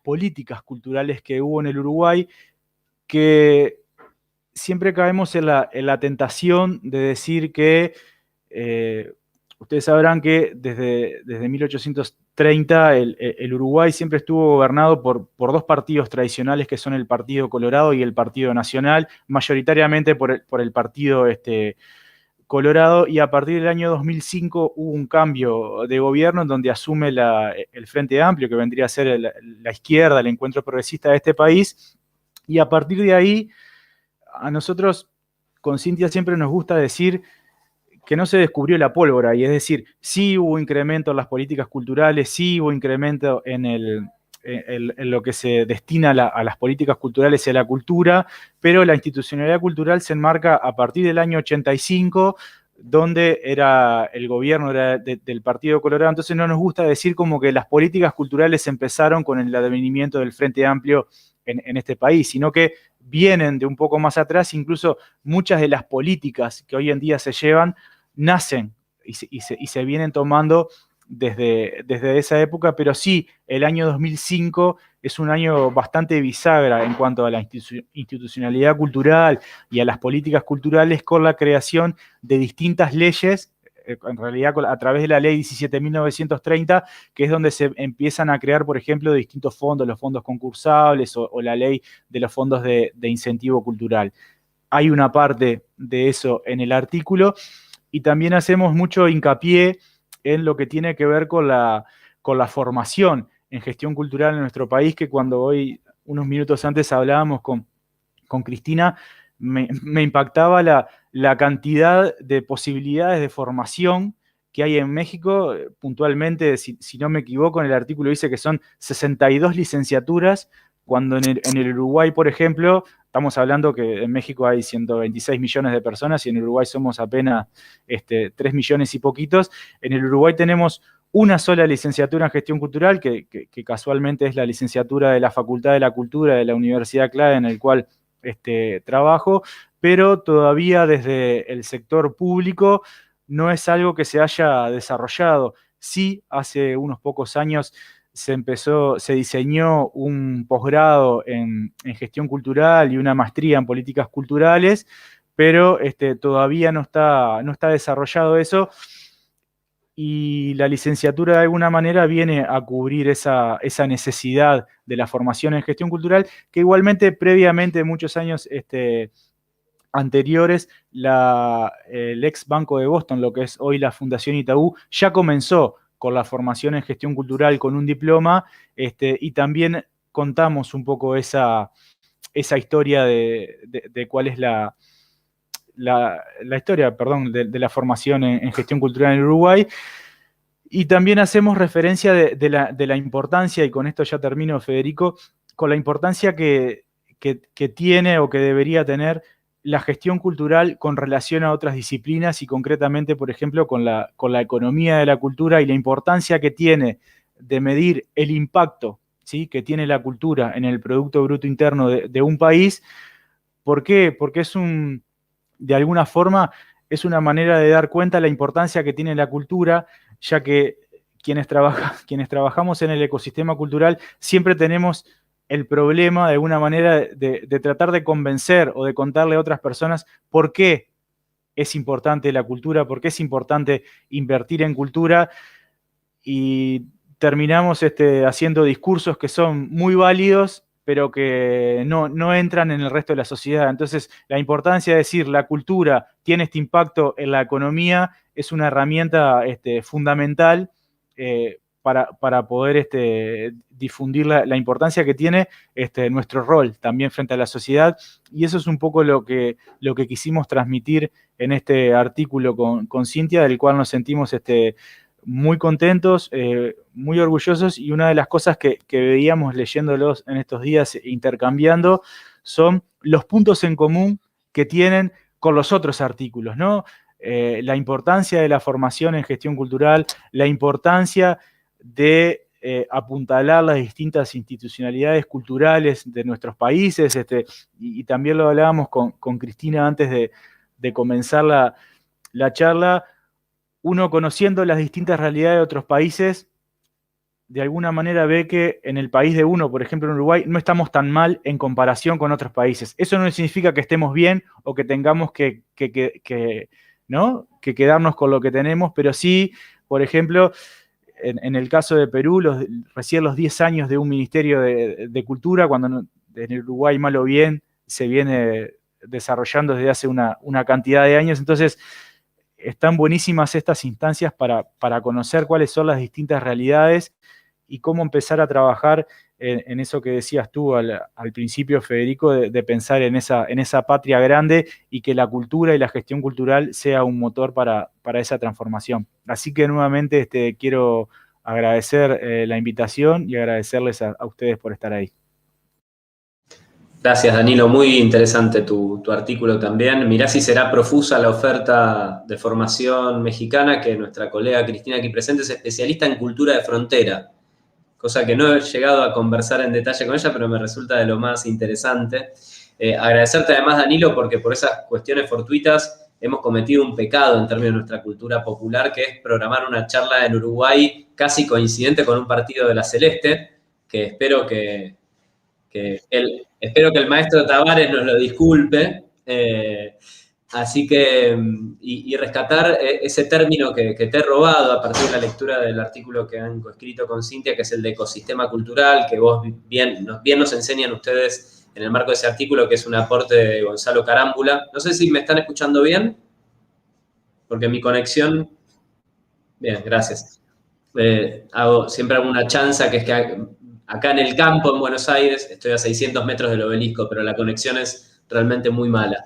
Speaker 1: políticas culturales que hubo en el Uruguay, que siempre caemos en la tentación de decir que, ustedes sabrán que desde 1830 el Uruguay siempre estuvo gobernado por dos partidos tradicionales, que son el Partido Colorado y el Partido Nacional, mayoritariamente por el Partido Colorado, y a partir del año 2005 hubo un cambio de gobierno en donde asume el Frente Amplio, que vendría a ser la izquierda, el encuentro progresista de este país, y a partir de ahí, a nosotros con Cintia siempre nos gusta decir que no se descubrió la pólvora, y es decir, sí hubo incremento en las políticas culturales, sí hubo incremento en lo que se destina a las políticas culturales y a la cultura, pero la institucionalidad cultural se enmarca a partir del año 85, donde el gobierno era del Partido Colorado. Entonces no nos gusta decir como que las políticas culturales empezaron con el advenimiento del Frente Amplio en este país, sino que vienen de un poco más atrás. Incluso muchas de las políticas que hoy en día se llevan nacen y se vienen tomando desde esa época, pero sí, el año 2005 es un año bastante bisagra en cuanto a la institucionalidad cultural y a las políticas culturales, con la creación de distintas leyes, en realidad a través de la ley 17.930, que es donde se empiezan a crear, por ejemplo, distintos fondos, los fondos concursables o la ley de los fondos de incentivo cultural. Hay una parte de eso en el artículo, y también hacemos mucho hincapié en lo que tiene que ver con la formación en gestión cultural en nuestro país, que cuando hoy, unos minutos antes, hablábamos con Cristina, me impactaba la cantidad de posibilidades de formación que hay en México. Puntualmente, si no me equivoco, en el artículo dice que son 62 licenciaturas, cuando en el Uruguay, por ejemplo, estamos hablando que en México hay 126 millones de personas y en Uruguay somos apenas 3 millones y poquitos. En el Uruguay tenemos una sola licenciatura en gestión cultural, que casualmente es la licenciatura de la Facultad de la Cultura de la Universidad CLAE, en el cual trabajo, pero todavía desde el sector público no es algo que se haya desarrollado. Sí, hace unos pocos años se diseñó un posgrado en gestión cultural y una maestría en políticas culturales, pero todavía no está desarrollado eso, y la licenciatura de alguna manera viene a cubrir esa necesidad de la formación en gestión cultural, que igualmente previamente, muchos años anteriores, el ex Banco de Boston, lo que es hoy la Fundación Itaú, ya comenzó con la formación en gestión cultural con un diploma, y también contamos un poco esa historia de cuál es la historia, perdón, de la formación en gestión cultural en Uruguay. Y también hacemos referencia de la importancia, y con esto ya termino, Federico, con la importancia que tiene o que debería tener la gestión cultural con relación a otras disciplinas, y concretamente, por ejemplo, con la economía de la cultura, y la importancia que tiene de medir el impacto, ¿sí?, que tiene la cultura en el Producto Bruto Interno de un país. ¿Por qué? Porque de alguna forma, es una manera de dar cuenta de la importancia que tiene la cultura, ya que quienes trabajamos en el ecosistema cultural siempre tenemos el problema, de alguna manera, de tratar de convencer o de contarle a otras personas por qué es importante la cultura, por qué es importante invertir en cultura, y terminamos haciendo discursos que son muy válidos, pero que no entran en el resto de la sociedad. Entonces, la importancia de decir la cultura tiene este impacto en la economía es una herramienta fundamental para poder difundir la importancia que tiene nuestro rol también frente a la sociedad. Y eso es un poco lo que quisimos transmitir en este artículo con Cintia, del cual nos sentimos muy contentos, muy orgullosos, y una de las cosas que veíamos leyéndolos en estos días, intercambiando, son los puntos en común que tienen con los otros artículos, ¿no? La importancia de la formación en gestión cultural, la importancia de apuntalar las distintas institucionalidades culturales de nuestros países, y también lo hablábamos con Cristina antes de comenzar la charla. Uno, conociendo las distintas realidades de otros países, de alguna manera ve que en el país de uno, por ejemplo en Uruguay, no estamos tan mal en comparación con otros países. Eso no significa que estemos bien o que tengamos ¿no?, que quedarnos con lo que tenemos, pero sí, por ejemplo, en el caso de Perú, recién los 10 años de un Ministerio de Cultura, cuando en Uruguay, mal o bien, se viene desarrollando desde hace una cantidad de años. Entonces, están buenísimas estas instancias para conocer cuáles son las distintas realidades y cómo empezar a trabajar en eso que decías tú al principio, Federico, de pensar en esa patria grande, y que la cultura y la gestión cultural sea un motor para esa transformación. Así que nuevamente quiero agradecer la invitación y agradecerles a ustedes por estar ahí.
Speaker 2: Gracias, Danilo. Muy interesante tu artículo también. Mirá si será profusa la oferta de formación mexicana, que nuestra colega Cristina aquí presente es especialista en cultura de frontera, cosa que no he llegado a conversar en detalle con ella, pero me resulta de lo más interesante. Agradecerte además, Danilo, porque por esas cuestiones fortuitas hemos cometido un pecado en términos de nuestra cultura popular, que es programar una charla en Uruguay casi coincidente con un partido de la Celeste, que espero que el maestro Tavares nos lo disculpe. Así que, y rescatar ese término que te he robado a partir de la lectura del artículo que han coescrito con Cintia, que es el de ecosistema cultural, que vos bien nos enseñan ustedes en el marco de ese artículo, que es un aporte de Gonzalo Carámbula. No sé si me están escuchando bien, porque mi conexión... Bien, gracias. Siempre hago una chanza, que es que acá en el campo, en Buenos Aires, estoy a 600 metros del obelisco, pero la conexión es realmente muy mala.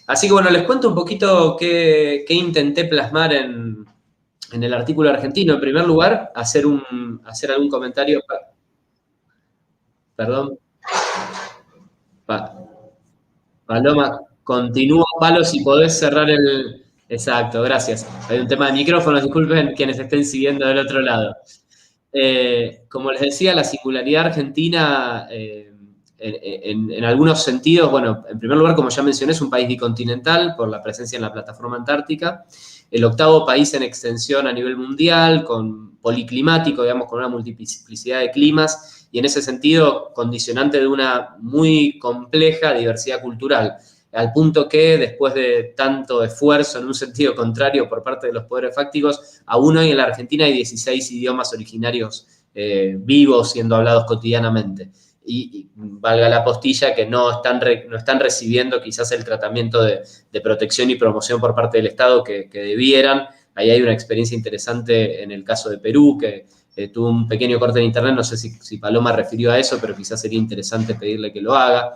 Speaker 2: Así que bueno, les cuento un poquito qué intenté plasmar en el artículo argentino. En primer lugar, hacer algún comentario. Perdón. Paloma, continúa, Palo, si podés cerrar Exacto, gracias. Hay un tema de micrófonos, disculpen quienes estén siguiendo del otro lado. Como les decía, la singularidad argentina, en algunos sentidos, bueno, en primer lugar, como ya mencioné, es un país bicontinental por la presencia en la plataforma antártica, el 8º país en extensión a nivel mundial, con policlimático, digamos, con una multiplicidad de climas, y en ese sentido, condicionante de una muy compleja diversidad cultural, al punto que después de tanto esfuerzo en un sentido contrario por parte de los poderes fácticos, aún hoy en la Argentina hay 16 idiomas originarios vivos siendo hablados cotidianamente. Y valga la postilla que no están recibiendo quizás el tratamiento de protección y promoción por parte del Estado que debieran. Ahí hay una experiencia interesante en el caso de Perú, que tuvo un pequeño corte en internet, no sé si Paloma refirió a eso, pero quizás sería interesante pedirle que lo haga.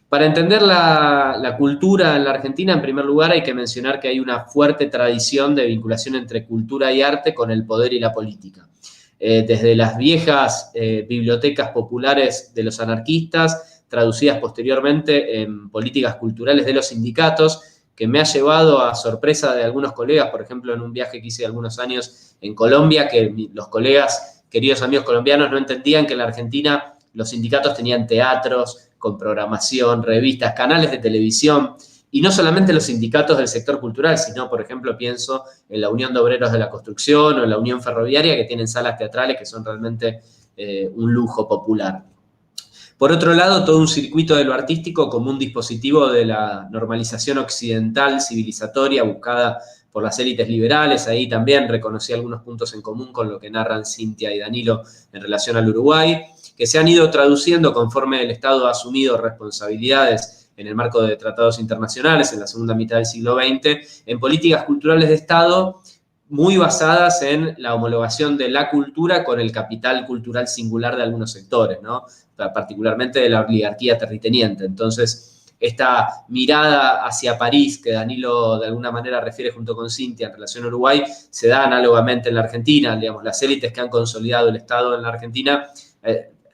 Speaker 2: Para entender la cultura en la Argentina, en primer lugar, hay que mencionar que hay una fuerte tradición de vinculación entre cultura y arte con el poder y la política. Desde las viejas bibliotecas populares de los anarquistas, traducidas posteriormente en políticas culturales de los sindicatos, que me ha llevado a sorpresa de algunos colegas, por ejemplo, en un viaje que hice algunos años en Colombia, que los colegas, queridos amigos colombianos, no entendían que en la Argentina los sindicatos tenían teatros con programación, revistas, canales de televisión, y no solamente los sindicatos del sector cultural, sino, por ejemplo, pienso en la Unión de Obreros de la Construcción o en la Unión Ferroviaria, que tienen salas teatrales que son realmente un lujo popular. Por otro lado, todo un circuito de lo artístico como un dispositivo de la normalización occidental, civilizatoria, buscada por las élites liberales. Ahí también reconocí algunos puntos en común con lo que narran Cintia y Danilo en relación al Uruguay, que se han ido traduciendo conforme el Estado ha asumido responsabilidades en el marco de tratados internacionales en la segunda mitad del siglo XX, en políticas culturales de Estado muy basadas en la homologación de la cultura con el capital cultural singular de algunos sectores, ¿no? Particularmente de la oligarquía terrateniente. Entonces, esta mirada hacia París, que Danilo de alguna manera refiere junto con Cintia en relación a Uruguay, se da análogamente en la Argentina. Digamos, las élites que han consolidado el Estado en la Argentina,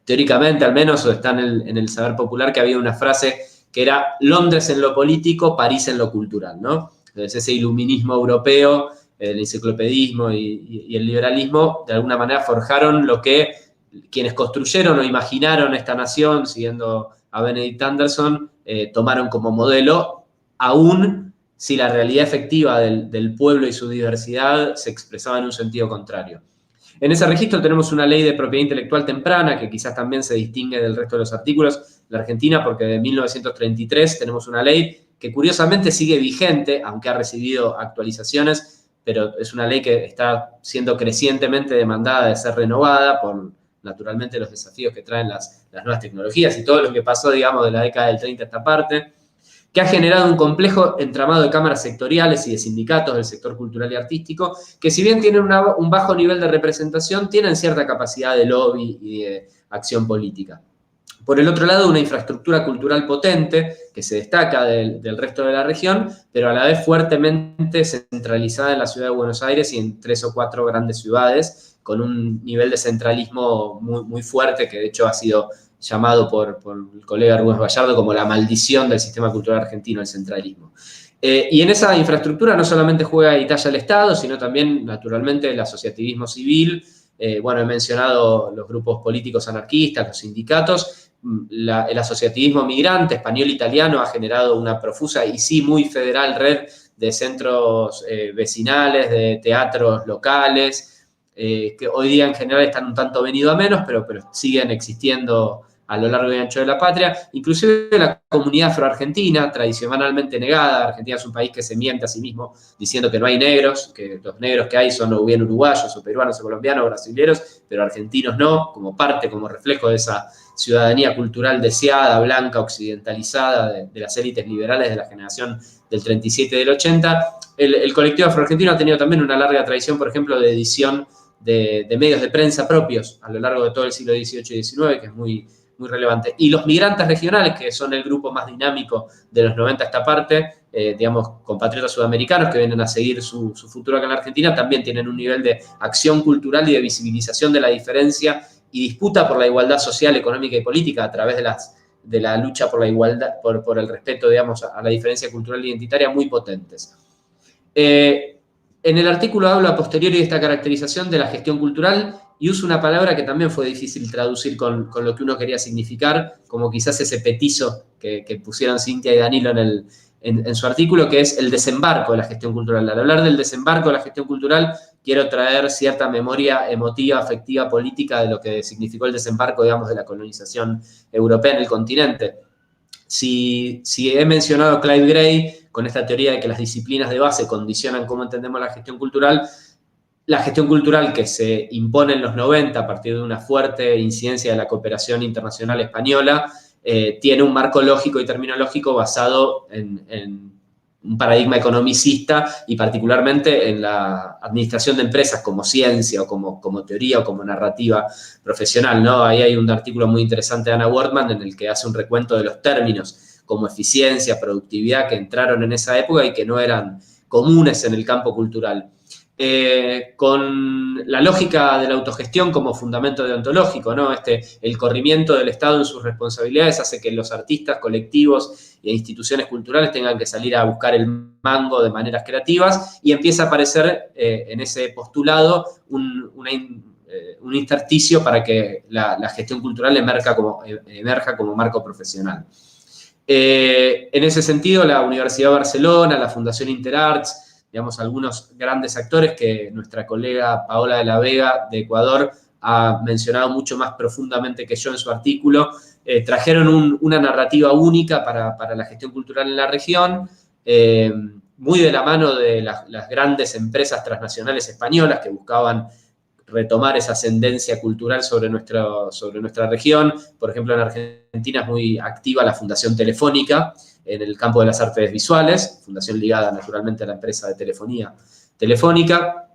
Speaker 2: teóricamente al menos, o está en el saber popular, que había una frase que era Londres en lo político, París en lo cultural, ¿no? Entonces, ese iluminismo europeo, el enciclopedismo y el liberalismo, de alguna manera forjaron lo que quienes construyeron o imaginaron esta nación, siguiendo a Benedict Anderson, tomaron como modelo, aún si la realidad efectiva del pueblo y su diversidad se expresaba en un sentido contrario. En ese registro tenemos una ley de propiedad intelectual temprana, que quizás también se distingue del resto de los artículos de la Argentina, porque de 1933 tenemos una ley que curiosamente sigue vigente, aunque ha recibido actualizaciones, pero es una ley que está siendo crecientemente demandada de ser renovada por, naturalmente, los desafíos que traen las nuevas tecnologías y todo lo que pasó, digamos, de la década del 30 a esta parte, que ha generado un complejo entramado de cámaras sectoriales y de sindicatos del sector cultural y artístico, que si bien tienen un bajo nivel de representación, tienen cierta capacidad de lobby y de acción política. Por el otro lado, una infraestructura cultural potente que se destaca del resto de la región, pero a la vez fuertemente centralizada en la ciudad de Buenos Aires y en 3 o 4 grandes ciudades, con un nivel de centralismo muy, muy fuerte, que de hecho ha sido llamado por el colega Rubén Gallardo como la maldición del sistema cultural argentino, el centralismo. Y en esa infraestructura no solamente juega y talla el Estado, sino también, naturalmente, el asociativismo civil. Bueno, he mencionado los grupos políticos anarquistas, los sindicatos. El asociativismo migrante español-italiano ha generado una profusa y sí muy federal red de centros vecinales, de teatros locales, que hoy día en general están un tanto venido a menos, pero siguen existiendo a lo largo y ancho de la patria. Inclusive la comunidad afroargentina, tradicionalmente negada. Argentina es un país que se miente a sí mismo diciendo que no hay negros, que los negros que hay son o bien uruguayos o peruanos o colombianos o brasileños, pero argentinos no, como parte, como reflejo de esa ciudadanía cultural deseada, blanca, occidentalizada de las élites liberales de la generación del 37 y del 80. El colectivo afroargentino ha tenido también una larga tradición, por ejemplo, de edición de medios de prensa propios a lo largo de todo el siglo XVIII y XIX, que es muy relevante. Y los migrantes regionales, que son el grupo más dinámico de los 90 a esta parte, digamos, compatriotas sudamericanos que vienen a seguir su futuro acá en la Argentina, también tienen un nivel de acción cultural y de visibilización de la diferencia y disputa por la igualdad social, económica y política a través de la lucha por la igualdad, por el respeto, digamos, a la diferencia cultural e identitaria muy potentes. En el artículo hablo a posteriori de esta caracterización de la gestión cultural y uso una palabra que también fue difícil traducir con lo que uno quería significar, como quizás ese petizo que pusieron Cintia y Danilo en su artículo, que es el desembarco de la gestión cultural. Al hablar del desembarco de la gestión cultural, quiero traer cierta memoria emotiva, afectiva, política de lo que significó el desembarco, digamos, de la colonización europea en el continente. Si he mencionado a Clive Gray con esta teoría de que las disciplinas de base condicionan cómo entendemos la gestión cultural que se impone en los 90 a partir de una fuerte incidencia de la cooperación internacional española, tiene un marco lógico y terminológico basado en un paradigma economicista y particularmente en la administración de empresas como ciencia o como teoría o como narrativa profesional, ¿no? Ahí hay un artículo muy interesante de Anna Wortmann en el que hace un recuento de los términos como eficiencia, productividad, que entraron en esa época y que no eran comunes en el campo cultural. Con la lógica de la autogestión como fundamento deontológico, ¿no? El corrimiento del Estado en sus responsabilidades hace que los artistas, colectivos e instituciones culturales tengan que salir a buscar el mango de maneras creativas y empieza a aparecer en ese postulado un intersticio para que la gestión cultural emerja como marco profesional. En ese sentido, la Universidad de Barcelona, la Fundación Interarts, digamos, algunos grandes actores que nuestra colega Paola de la Vega de Ecuador ha mencionado mucho más profundamente que yo en su artículo, trajeron una narrativa única para la gestión cultural en la región, muy de la mano de las grandes empresas transnacionales españolas que buscaban retomar esa ascendencia cultural sobre nuestra región. Por ejemplo, en Argentina es muy activa la Fundación Telefónica en el campo de las artes visuales, fundación ligada naturalmente a la empresa de telefonía Telefónica.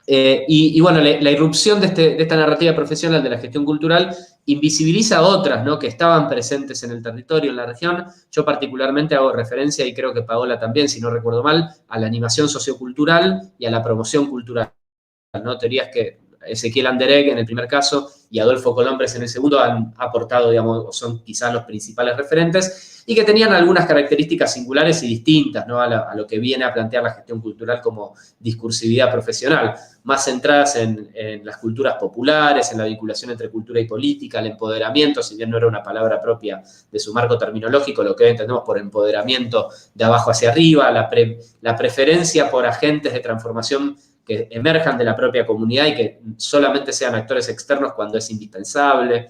Speaker 2: Y bueno, la irrupción de esta narrativa profesional de la gestión cultural invisibiliza a otras, ¿no?, que estaban presentes en el territorio, en la región. Yo particularmente hago referencia, y creo que Paola también, si no recuerdo mal, a la animación sociocultural y a la promoción cultural, ¿no? Teorías que Ezequiel Anderegg en el primer caso y Adolfo Colombres en el segundo han aportado, digamos, son quizás los principales referentes y que tenían algunas características singulares y distintas, ¿no?, a lo que viene a plantear la gestión cultural como discursividad profesional, más centradas en las culturas populares, en la vinculación entre cultura y política, el empoderamiento, si bien no era una palabra propia de su marco terminológico, lo que hoy entendemos por empoderamiento de abajo hacia arriba, la preferencia por agentes de transformación que emerjan de la propia comunidad y que solamente sean actores externos cuando es indispensable.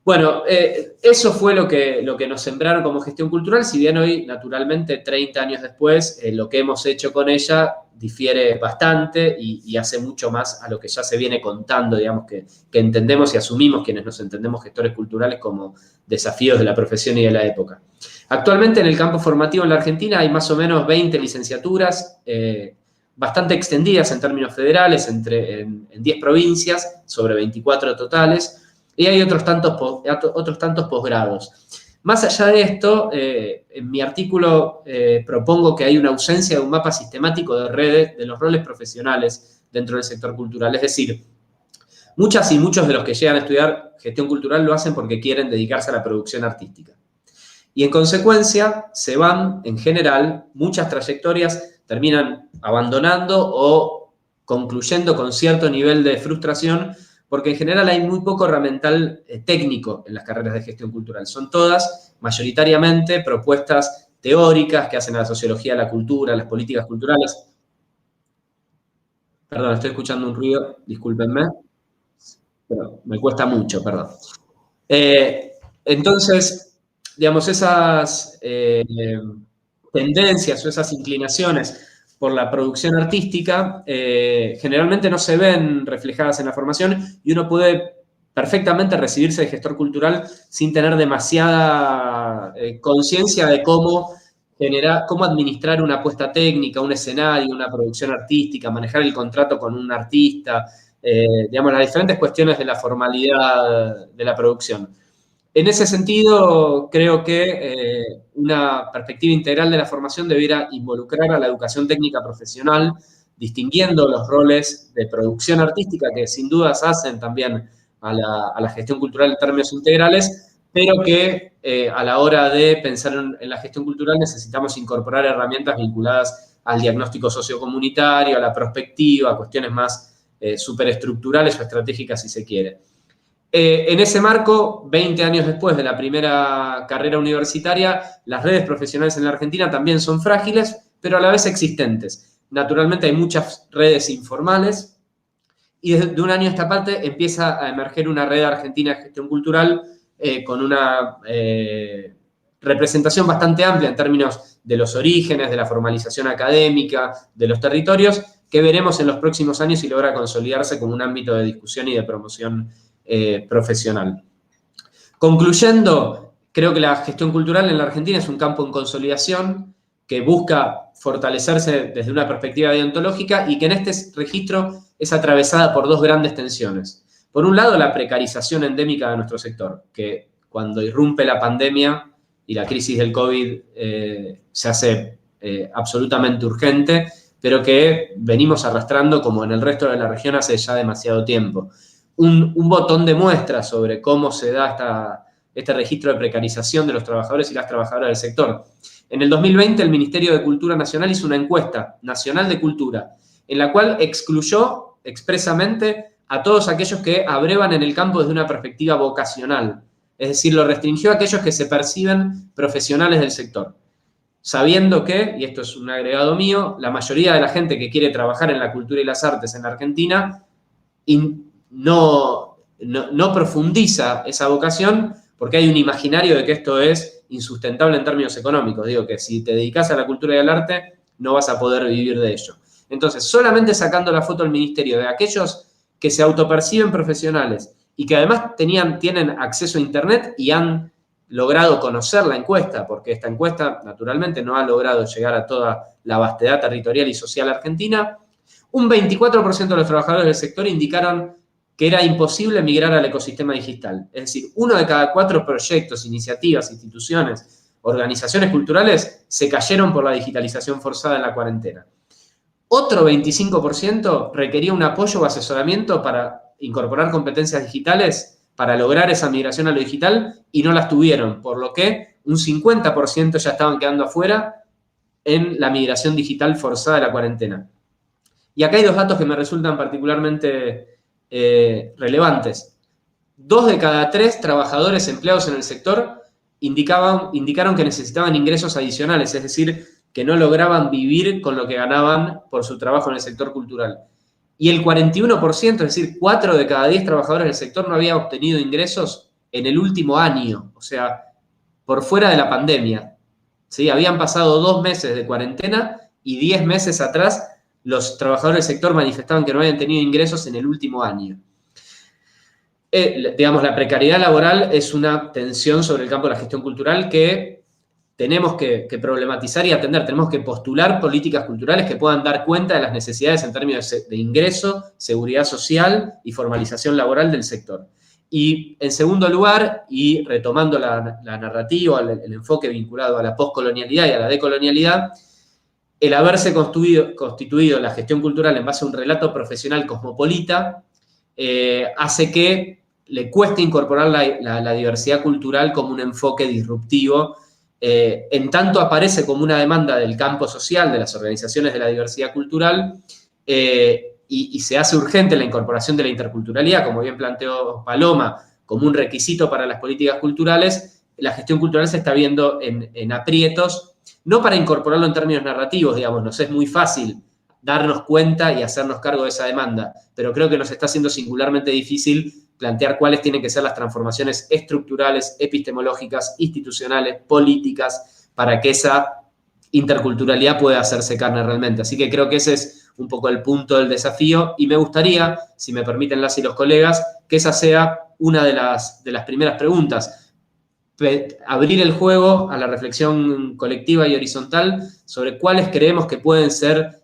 Speaker 2: Bueno, eso fue lo que nos sembraron como gestión cultural, si bien hoy, naturalmente, 30 años después, lo que hemos hecho con ella difiere bastante y hace mucho más a lo que ya se viene contando, digamos, que entendemos y asumimos quienes nos entendemos gestores culturales como desafíos de la profesión y de la época. Actualmente en el campo formativo en la Argentina hay más o menos 20 licenciaturas, bastante extendidas en términos federales, en 10 provincias, sobre 24 totales, y hay otros tantos posgrados. Más allá de esto, en mi artículo propongo que hay una ausencia de un mapa sistemático de redes de los roles profesionales dentro del sector cultural. Es decir, muchas y muchos de los que llegan a estudiar gestión cultural lo hacen porque quieren dedicarse a la producción artística. Y en consecuencia, se van, en general, muchas trayectorias terminan abandonando o concluyendo con cierto nivel de frustración, porque en general hay muy poco herramental técnico en las carreras de gestión cultural. Son todas, mayoritariamente, propuestas teóricas que hacen a la sociología de la cultura, a las políticas culturales. Perdón, estoy escuchando un ruido, discúlpenme, pero me cuesta mucho, perdón. Entonces, digamos, esas tendencias o esas inclinaciones por la producción artística, generalmente no se ven reflejadas en la formación y uno puede perfectamente recibirse de gestor cultural sin tener demasiada conciencia de cómo administrar una apuesta técnica, un escenario, una producción artística, manejar el contrato con un artista, digamos, las diferentes cuestiones de la formalidad de la producción. En ese sentido, creo que una perspectiva integral de la formación debiera involucrar a la educación técnica profesional, distinguiendo los roles de producción artística, que sin dudas hacen también a la gestión cultural en términos integrales, pero que a la hora de pensar en la gestión cultural necesitamos incorporar herramientas vinculadas al diagnóstico sociocomunitario, a la prospectiva, a cuestiones más superestructurales o estratégicas, si se quiere. En ese marco, 20 años después de la primera carrera universitaria, las redes profesionales en la Argentina también son frágiles, pero a la vez existentes. Naturalmente hay muchas redes informales y desde un año a esta parte empieza a emerger una red argentina de gestión cultural con una representación bastante amplia en términos de los orígenes, de la formalización académica, de los territorios, que veremos en los próximos años si logra consolidarse como un ámbito de discusión y de promoción profesional. Concluyendo, creo que la gestión cultural en la Argentina es un campo en consolidación que busca fortalecerse desde una perspectiva deontológica y que en este registro es atravesada por dos grandes tensiones. Por un lado, la precarización endémica de nuestro sector, que cuando irrumpe la pandemia y la crisis del COVID se hace absolutamente urgente, pero que venimos arrastrando como en el resto de la región hace ya demasiado tiempo. Un botón de muestra sobre cómo se da este registro de precarización de los trabajadores y las trabajadoras del sector. En el 2020, el Ministerio de Cultura Nacional hizo una encuesta nacional de cultura, en la cual excluyó expresamente a todos aquellos que abrevan en el campo desde una perspectiva vocacional. Es decir, lo restringió a aquellos que se perciben profesionales del sector. Sabiendo que, y esto es un agregado mío, la mayoría de la gente que quiere trabajar en la cultura y las artes en la Argentina no profundiza esa vocación porque hay un imaginario de que esto es insustentable en términos económicos. Digo que si te dedicas a la cultura y al arte, no vas a poder vivir de ello. Entonces, solamente sacando la foto del ministerio de aquellos que se autoperciben profesionales y que además tienen acceso a Internet y han logrado conocer la encuesta, porque esta encuesta naturalmente no ha logrado llegar a toda la vastedad territorial y social argentina, un 24% de los trabajadores del sector indicaron que era imposible migrar al ecosistema digital. Es decir, 1 de cada 4 proyectos, iniciativas, instituciones, organizaciones culturales se cayeron por la digitalización forzada en la cuarentena. Otro 25% requería un apoyo o asesoramiento para incorporar competencias digitales para lograr esa migración a lo digital y no las tuvieron, por lo que un 50% ya estaban quedando afuera en la migración digital forzada de la cuarentena. Y acá hay dos datos que me resultan particularmente relevantes. 2 de cada 3 trabajadores empleados en el sector indicaron que necesitaban ingresos adicionales, es decir, que no lograban vivir con lo que ganaban por su trabajo en el sector cultural. Y el 41%, es decir, 4 de cada 10 trabajadores del sector no había obtenido ingresos en el último año, o sea, por fuera de la pandemia. ¿Sí? Habían pasado 2 meses de cuarentena y 10 meses atrás los trabajadores del sector manifestaban que no habían tenido ingresos en el último año. Digamos, la precariedad laboral es una tensión sobre el campo de la gestión cultural que tenemos que problematizar y atender. Tenemos que postular políticas culturales que puedan dar cuenta de las necesidades en términos de ingreso, seguridad social y formalización laboral del sector. Y en segundo lugar, y retomando la narrativa, el enfoque vinculado a la poscolonialidad y a la decolonialidad, el haberse constituido la gestión cultural en base a un relato profesional cosmopolita hace que le cueste incorporar la diversidad cultural como un enfoque disruptivo, en tanto aparece como una demanda del campo social, de las organizaciones de la diversidad cultural, y se hace urgente la incorporación de la interculturalidad, como bien planteó Paloma, como un requisito para las políticas culturales. La gestión cultural se está viendo en aprietos, no para incorporarlo en términos narrativos, digamos, nos es muy fácil darnos cuenta y hacernos cargo de esa demanda, pero creo que nos está siendo singularmente difícil plantear cuáles tienen que ser las transformaciones estructurales, epistemológicas, institucionales, políticas, para que esa interculturalidad pueda hacerse carne realmente. Así que creo que ese es un poco el punto del desafío y me gustaría, si me permiten las y los colegas, que esa sea una de las primeras preguntas. Abrir el juego a la reflexión colectiva y horizontal sobre cuáles creemos que pueden ser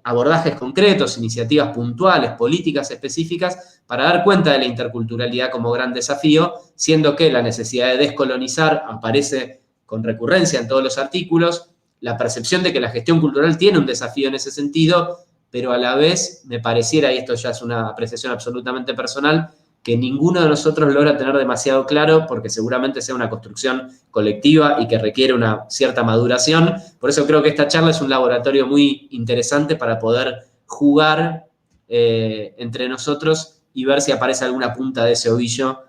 Speaker 2: abordajes concretos, iniciativas puntuales, políticas específicas, para dar cuenta de la interculturalidad como gran desafío, siendo que la necesidad de descolonizar aparece con recurrencia en todos los artículos, la percepción de que la gestión cultural tiene un desafío en ese sentido, pero a la vez me pareciera, y esto ya es una apreciación absolutamente personal, que ninguno de nosotros logra tener demasiado claro, porque seguramente sea una construcción colectiva y que requiere una cierta maduración. Por eso creo que esta charla es un laboratorio muy interesante para poder jugar entre nosotros y ver si aparece alguna punta de ese ovillo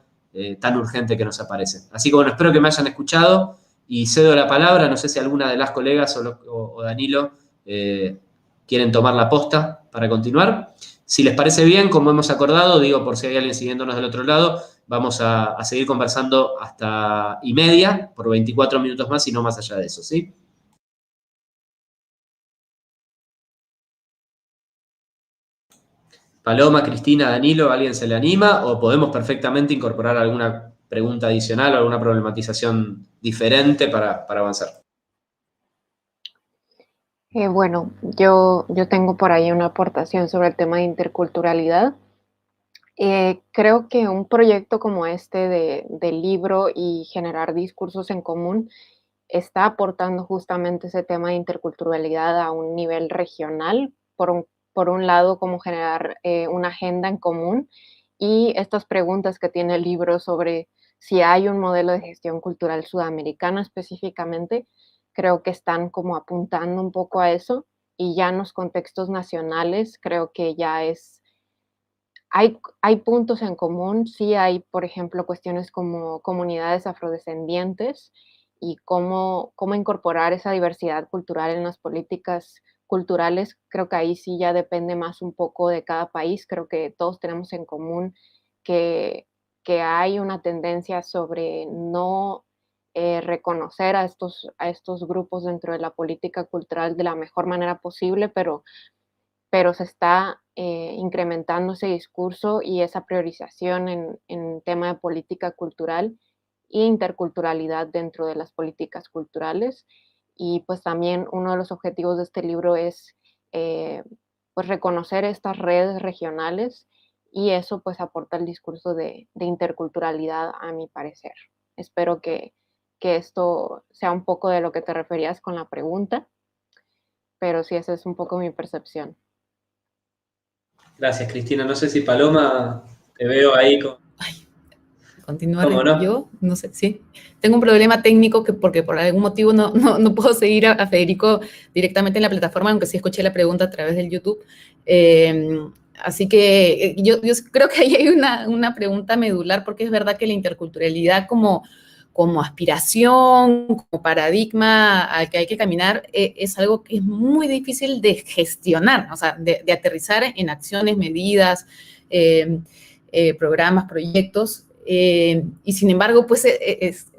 Speaker 2: tan urgente que nos aparece. Así que bueno, espero que me hayan escuchado y cedo la palabra. No sé si alguna de las colegas o Danilo quieren tomar la posta para continuar. Si les parece bien, como hemos acordado, digo por si hay alguien siguiéndonos del otro lado, vamos a seguir conversando hasta 1:30, por 24 minutos más y no más allá de eso, ¿sí? Paloma, Cristina, Danilo, ¿alguien se le anima? O podemos perfectamente incorporar alguna pregunta adicional o alguna problematización diferente para avanzar.
Speaker 3: Bueno, yo tengo por ahí una aportación sobre el tema de interculturalidad. Creo que un proyecto como este de libro y generar discursos en común está aportando justamente ese tema de interculturalidad a un nivel regional, por un lado, como generar una agenda en común y estas preguntas que tiene el libro sobre si hay un modelo de gestión cultural sudamericana específicamente, creo que están como apuntando un poco a eso y ya en los contextos nacionales creo que ya hay puntos en común, sí hay, por ejemplo, cuestiones como comunidades afrodescendientes y cómo incorporar esa diversidad cultural en las políticas culturales. Creo que ahí sí ya depende más un poco de cada país. Creo que todos tenemos en común que, que hay una tendencia sobre no reconocer a estos grupos dentro de la política cultural de la mejor manera posible, pero se está incrementando ese discurso y esa priorización en tema de política cultural e interculturalidad dentro de las políticas culturales. Y pues también uno de los objetivos de este libro es pues reconocer estas redes regionales y eso pues aporta el discurso de interculturalidad a mi parecer. Espero que esto sea un poco de lo que te referías con la pregunta, pero sí, esa es un poco mi percepción.
Speaker 2: Gracias, Cristina. No sé si Paloma, te veo ahí con...
Speaker 4: Continuar
Speaker 2: ¿Cómo no?
Speaker 4: yo, no sé, sí. Tengo un problema técnico porque por algún motivo no puedo seguir a Federico directamente en la plataforma, aunque sí escuché la pregunta a través del YouTube. Así que yo creo que ahí hay una pregunta medular, porque es verdad que la interculturalidad como aspiración, como paradigma al que hay que caminar, es algo que es muy difícil de gestionar, o sea, de aterrizar en acciones, medidas, programas, proyectos. Y sin embargo, pues es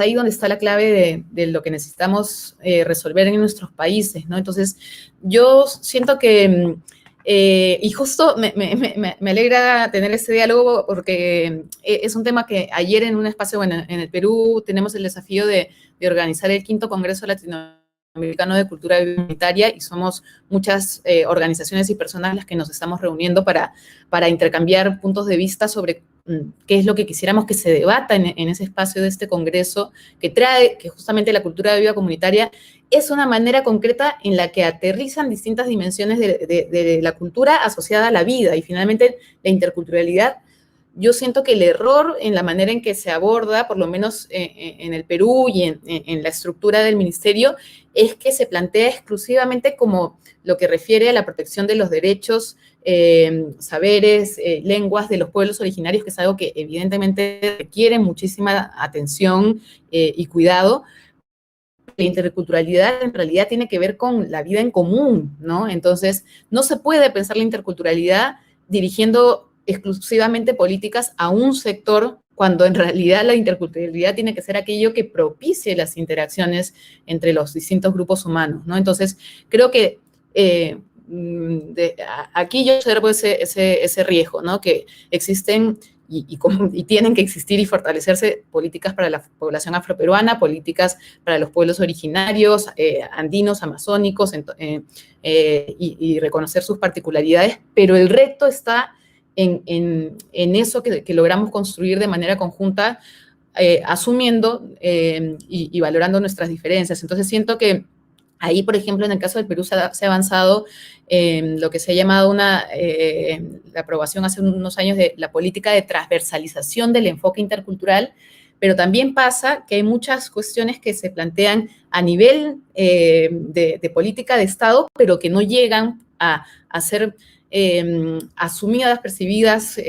Speaker 4: ahí donde está la clave de lo que necesitamos resolver en nuestros países, ¿no? Entonces, yo siento que, y justo me alegra tener este diálogo porque es un tema que ayer en un espacio, bueno, en el Perú tenemos el desafío de organizar el 5º Congreso Latinoamericano de Cultura Humanitaria y somos muchas organizaciones y personas las que nos estamos reuniendo para intercambiar puntos de vista sobre qué es lo que quisiéramos que se debata en ese espacio de este congreso que trae que justamente la cultura de vida comunitaria es una manera concreta en la que aterrizan distintas dimensiones de la cultura asociada a la vida y finalmente la interculturalidad. Yo siento que el error en la manera en que se aborda, por lo menos en el Perú y en la estructura del ministerio, es que se plantea exclusivamente como lo que refiere a la protección de los derechos, saberes, lenguas de los pueblos originarios, que es algo que evidentemente requiere muchísima atención y cuidado. La interculturalidad en realidad tiene que ver con la vida en común, ¿no? Entonces, no se puede pensar la interculturalidad dirigiendo exclusivamente políticas a un sector, cuando en realidad la interculturalidad tiene que ser aquello que propicie las interacciones entre los distintos grupos humanos, ¿no? Entonces, creo que aquí yo observo ese riesgo, ¿no? Que existen y tienen que existir y fortalecerse políticas para la población afroperuana, políticas para los pueblos originarios, andinos, amazónicos, y reconocer sus particularidades, pero el reto está en eso que logramos construir de manera conjunta, asumiendo y valorando nuestras diferencias. Entonces siento que Ahí, por ejemplo, en el caso del Perú se ha avanzado en lo que se ha llamado la aprobación hace unos años de la política de transversalización del enfoque intercultural, pero también pasa que hay muchas cuestiones que se plantean a nivel de política de Estado, pero que no llegan a ser asumidas, percibidas,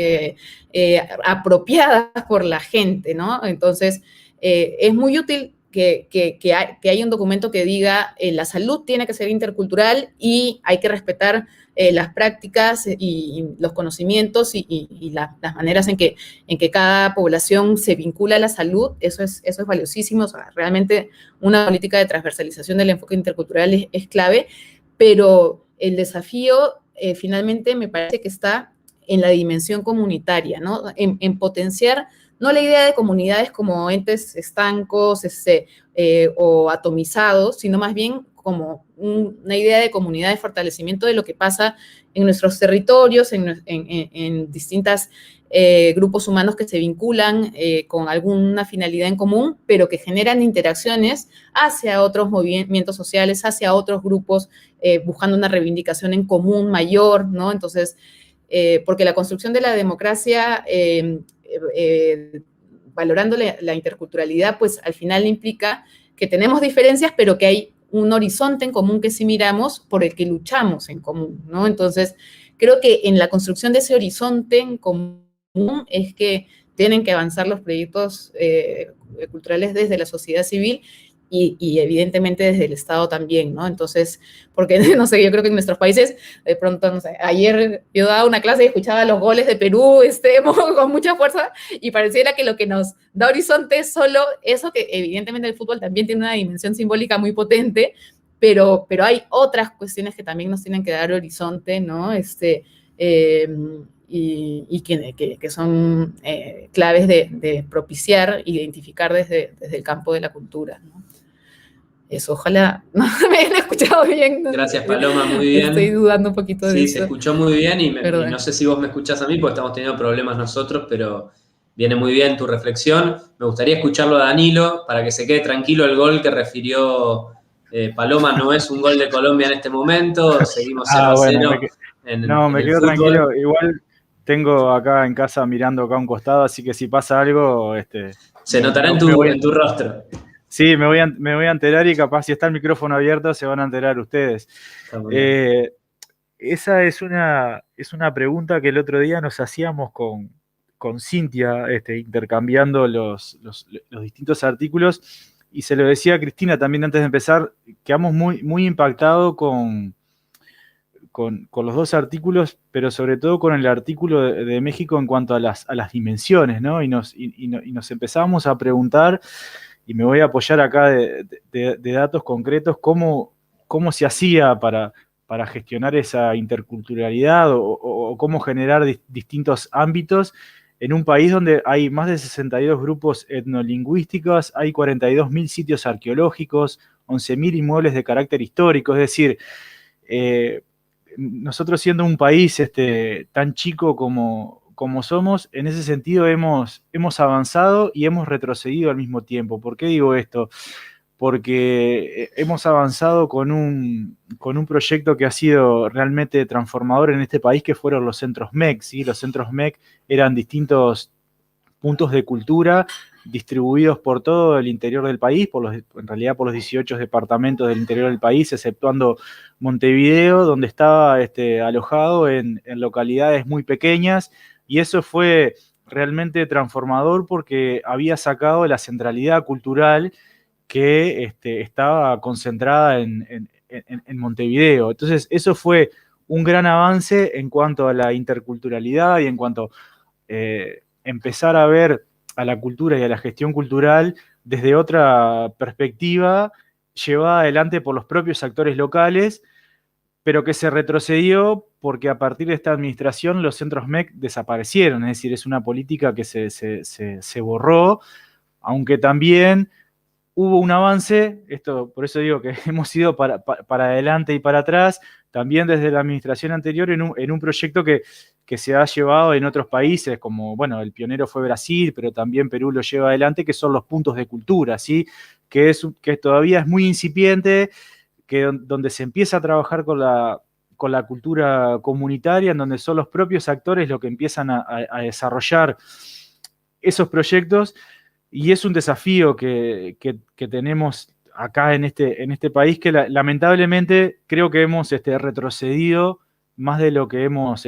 Speaker 4: apropiadas por la gente, ¿no? Entonces, es muy útil que haya un documento que diga la salud tiene que ser intercultural y hay que respetar las prácticas y los conocimientos y las maneras en que cada población se vincula a la salud. Eso es valiosísimo. O sea, realmente una política de transversalización del enfoque intercultural es clave, pero el desafío finalmente me parece que está en la dimensión comunitaria, ¿no? En potenciar no la idea de comunidades como entes estancos o atomizados, sino más bien como una idea de comunidad de fortalecimiento de lo que pasa en nuestros territorios, en distintos grupos humanos que se vinculan con alguna finalidad en común, pero que generan interacciones hacia otros movimientos sociales, hacia otros grupos, buscando una reivindicación en común mayor, ¿no? Entonces, porque la construcción de la democracia, valorando la interculturalidad, pues al final implica que tenemos diferencias, pero que hay un horizonte en común que sí miramos, por el que luchamos en común, ¿no? Entonces, creo que en la construcción de ese horizonte en común es que tienen que avanzar los proyectos culturales desde la sociedad civil y evidentemente desde el Estado también, ¿no? Entonces, porque, no sé, yo creo que en nuestros países, de pronto, no sé, ayer yo daba una clase y escuchaba los goles de Perú con mucha fuerza y pareciera que lo que nos da horizonte es solo eso, que evidentemente el fútbol también tiene una dimensión simbólica muy potente, pero hay otras cuestiones que también nos tienen que dar horizonte, ¿no? Y que son claves de propiciar, identificar desde el campo de la cultura, ¿no? Eso, ojalá no me hayan escuchado bien.
Speaker 2: Gracias, Paloma, muy bien.
Speaker 4: Estoy dudando un poquito de eso.
Speaker 2: Sí, se escuchó muy bien y no sé si vos me escuchás a mí porque estamos teniendo problemas nosotros, pero viene muy bien tu reflexión. Me gustaría escucharlo a Danilo para que se quede tranquilo. El gol que refirió Paloma no es un gol de Colombia en este momento. Seguimos 0-0
Speaker 1: me quedo tranquilo. Igual tengo acá en casa mirando acá a un costado, así que si pasa algo...
Speaker 2: se notará en tu rostro.
Speaker 1: Sí, me voy a enterar y capaz si está el micrófono abierto se van a enterar ustedes. Esa es una pregunta que el otro día nos hacíamos con Cintia, intercambiando los distintos artículos, y se lo decía a Cristina también antes de empezar, quedamos muy, muy impactados con los dos artículos, pero sobre todo con el artículo de México en cuanto a las dimensiones, ¿no? Y nos empezábamos a preguntar, y me voy a apoyar acá de datos concretos, cómo se hacía para gestionar esa interculturalidad o cómo generar distintos ámbitos en un país donde hay más de 62 grupos etnolingüísticos, hay 42.000 sitios arqueológicos, 11.000 inmuebles de carácter histórico, es decir, nosotros siendo un país tan chico como somos, en ese sentido hemos avanzado y hemos retrocedido al mismo tiempo. ¿Por qué digo esto? Porque hemos avanzado con un proyecto que ha sido realmente transformador en este país, que fueron los centros MEC, ¿sí? Los centros MEC eran distintos puntos de cultura distribuidos por todo el interior del país, en realidad por los 18 departamentos del interior del país, exceptuando Montevideo, donde estaba alojado en localidades muy pequeñas, y eso fue realmente transformador porque había sacado la centralidad cultural que estaba concentrada en Montevideo. Entonces, eso fue un gran avance en cuanto a la interculturalidad y en cuanto empezar a ver a la cultura y a la gestión cultural desde otra perspectiva, llevada adelante por los propios actores locales, pero que se retrocedió porque a partir de esta administración los centros MEC desaparecieron, es decir, es una política que se borró, aunque también hubo un avance, por eso digo que hemos ido para adelante y para atrás, también desde la administración anterior en un proyecto que se ha llevado en otros países, como, bueno, el pionero fue Brasil, pero también Perú lo lleva adelante, que son los puntos de cultura, ¿sí? Que todavía es muy incipiente, donde se empieza a trabajar con la cultura comunitaria, en donde son los propios actores los que empiezan a desarrollar esos proyectos, y es un desafío que tenemos acá en este país, que lamentablemente creo que hemos retrocedido más de lo que hemos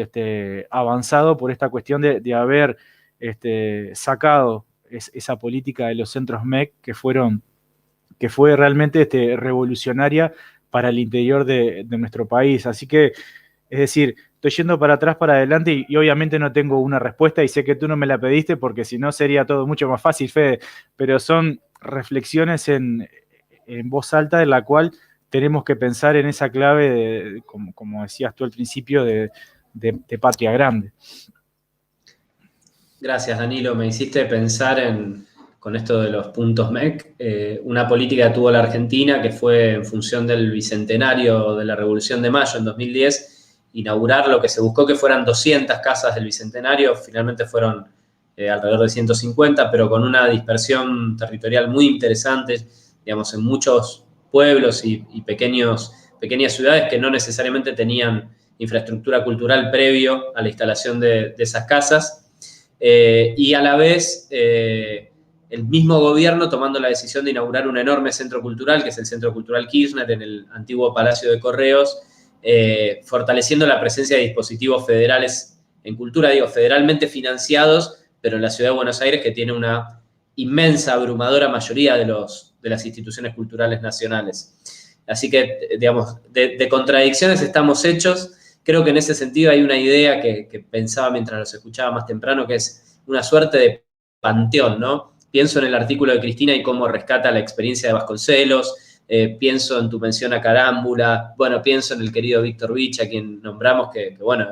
Speaker 1: avanzado por esta cuestión de haber sacado esa política de los centros MEC que fue realmente revolucionaria para el interior de nuestro país. Así que, es decir, estoy yendo para atrás, para adelante, y obviamente no tengo una respuesta, y sé que tú no me la pediste, porque si no sería todo mucho más fácil, Fede, pero son reflexiones en voz alta, en la cual tenemos que pensar en esa clave, como decías tú al principio, de patria grande.
Speaker 2: Gracias, Danilo. Me hiciste pensar con esto de los puntos MEC, una política que tuvo la Argentina, que fue en función del bicentenario de la Revolución de Mayo en 2010, inaugurar lo que se buscó que fueran 200 casas del bicentenario. Finalmente fueron alrededor de 150, pero con una dispersión territorial muy interesante, digamos, en muchos pueblos y pequeñas ciudades que no necesariamente tenían infraestructura cultural previo a la instalación de esas casas. Y a la vez el mismo gobierno tomando la decisión de inaugurar un enorme centro cultural, que es el Centro Cultural Kirchner, en el antiguo Palacio de Correos, fortaleciendo la presencia de dispositivos federales en cultura, digo, federalmente financiados, pero en la Ciudad de Buenos Aires, que tiene una inmensa, abrumadora mayoría de las instituciones culturales nacionales. Así que, digamos, de contradicciones estamos hechos. Creo que en ese sentido hay una idea que pensaba mientras los escuchaba más temprano, que es una suerte de panteón, ¿no? Pienso en el artículo de Cristina y cómo rescata la experiencia de Vasconcelos, pienso en tu mención a Carámbula, bueno, pienso en el querido Víctor Vich, a quien nombramos, que bueno,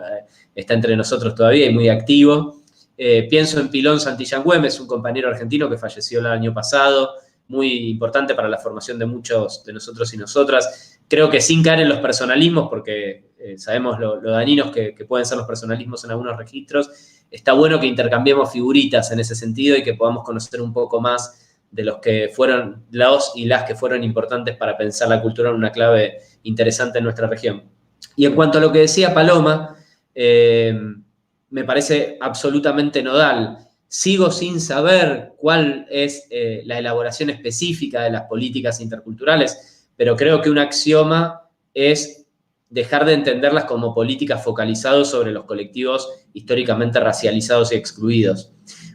Speaker 2: está entre nosotros todavía y muy activo. Pienso en Pilón Santillán Güemes, un compañero argentino que falleció el año pasado, muy importante para la formación de muchos de nosotros y nosotras. Creo que sin caer en los personalismos, porque sabemos lo dañinos que pueden ser los personalismos en algunos registros, está bueno que intercambiemos figuritas en ese sentido y que podamos conocer un poco más de los que fueron los y las que fueron importantes para pensar la cultura en una clave interesante en nuestra región. Y en cuanto a lo que decía Paloma, me parece absolutamente nodal. Sigo sin saber cuál es la elaboración específica de las políticas interculturales, pero creo que un axioma es dejar de entenderlas como políticas focalizadas sobre los colectivos históricamente racializados y excluidos.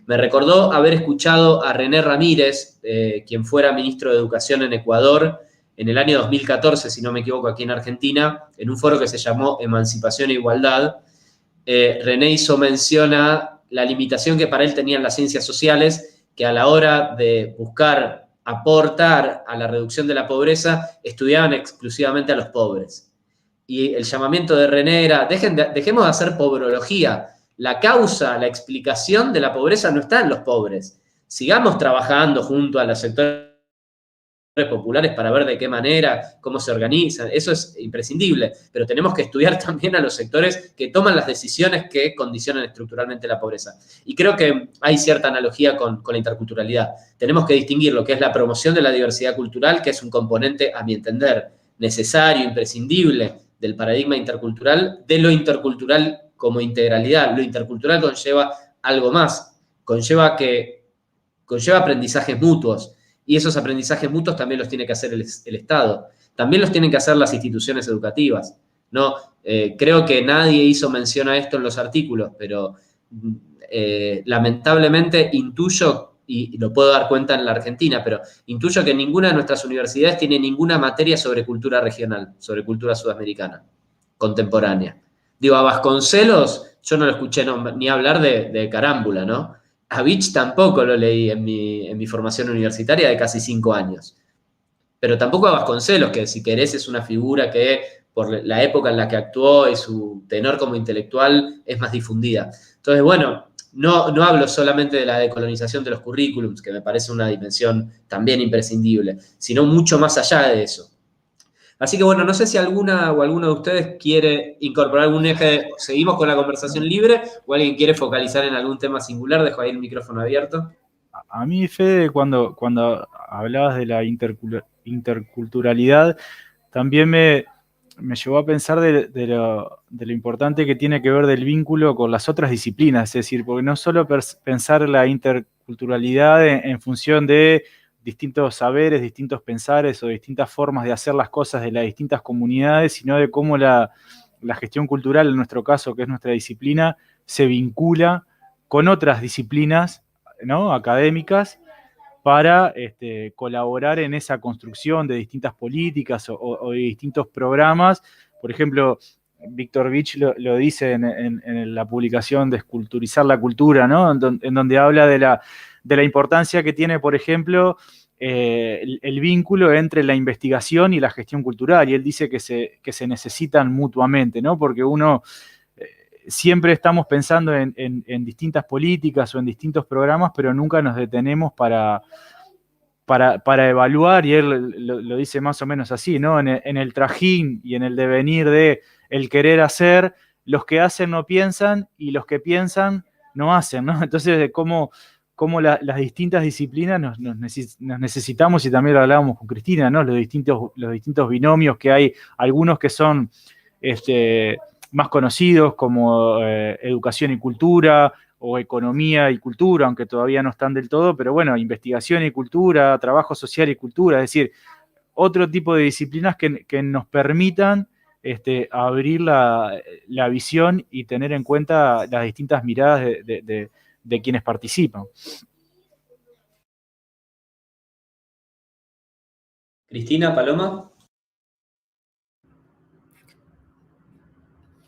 Speaker 2: Me recordó haber escuchado a René Ramírez, quien fuera ministro de Educación en Ecuador, en el año 2014, si no me equivoco, aquí en Argentina, en un foro que se llamó Emancipación e Igualdad. René hizo mención a la limitación que para él tenían las ciencias sociales, que a la hora de buscar aportar a la reducción de la pobreza, estudiaban exclusivamente a los pobres. Y el llamamiento de René era, dejemos de hacer pobrología. La causa, la explicación de la pobreza no está en los pobres. Sigamos trabajando junto a los sectores populares para ver de qué manera, cómo se organizan, eso es imprescindible, pero tenemos que estudiar también a los sectores que toman las decisiones que condicionan estructuralmente la pobreza. Y creo que hay cierta analogía con la interculturalidad. Tenemos que distinguir lo que es la promoción de la diversidad cultural, que es un componente, a mi entender, necesario, imprescindible del paradigma intercultural, de lo intercultural como integralidad. Lo intercultural conlleva algo más, conlleva aprendizajes mutuos, y esos aprendizajes mutuos también los tiene que hacer el Estado. También los tienen que hacer las instituciones educativas, ¿no? Creo que nadie hizo mención a esto en los artículos, pero lamentablemente intuyo, y lo puedo dar cuenta en la Argentina, pero intuyo que ninguna de nuestras universidades tiene ninguna materia sobre cultura regional, sobre cultura sudamericana, contemporánea. Digo, a Vasconcelos, yo no lo escuché ni hablar de Carámbula, ¿no? A Vich tampoco lo leí en mi formación universitaria de casi 5 años. Pero tampoco a Vasconcelos, que si querés es una figura que por la época en la que actuó y su tenor como intelectual es más difundida. Entonces, bueno, no hablo solamente de la decolonización de los currículums, que me parece una dimensión también imprescindible, sino mucho más allá de eso. Así que bueno, no sé si alguna o alguno de ustedes quiere incorporar algún eje. ¿Seguimos con la conversación libre o alguien quiere focalizar en algún tema singular? Dejo ahí el micrófono abierto.
Speaker 1: A mí, Fede, cuando hablabas de la interculturalidad, también me llevó a pensar de lo importante que tiene que ver del vínculo con las otras disciplinas, es decir, porque no solo pensar la interculturalidad en función de distintos saberes, distintos pensares o distintas formas de hacer las cosas de las distintas comunidades, sino de cómo la gestión cultural, en nuestro caso, que es nuestra disciplina, se vincula con otras disciplinas, ¿no?, académicas, para colaborar en esa construcción de distintas políticas o de distintos programas. Por ejemplo, Víctor Vich lo dice en la publicación Desculturizar la cultura, ¿no?, en donde habla de la importancia que tiene, por ejemplo, el vínculo entre la investigación y la gestión cultural, y él dice que se necesitan mutuamente, ¿no?, porque uno siempre estamos pensando en distintas políticas o en distintos programas, pero nunca nos detenemos para evaluar, y él lo dice más o menos así, ¿no? En el trajín y en el devenir de el querer hacer, los que hacen no piensan y los que piensan no hacen, ¿no? Entonces, cómo las distintas disciplinas nos necesitamos, y también lo hablábamos con Cristina, ¿no? Los distintos binomios que hay, algunos que son más conocidos como educación y cultura, o economía y cultura, aunque todavía no están del todo, pero bueno, investigación y cultura, trabajo social y cultura, es decir, otro tipo de disciplinas que nos permitan abrir la visión y tener en cuenta las distintas miradas de quienes participan.
Speaker 2: Cristina, Paloma.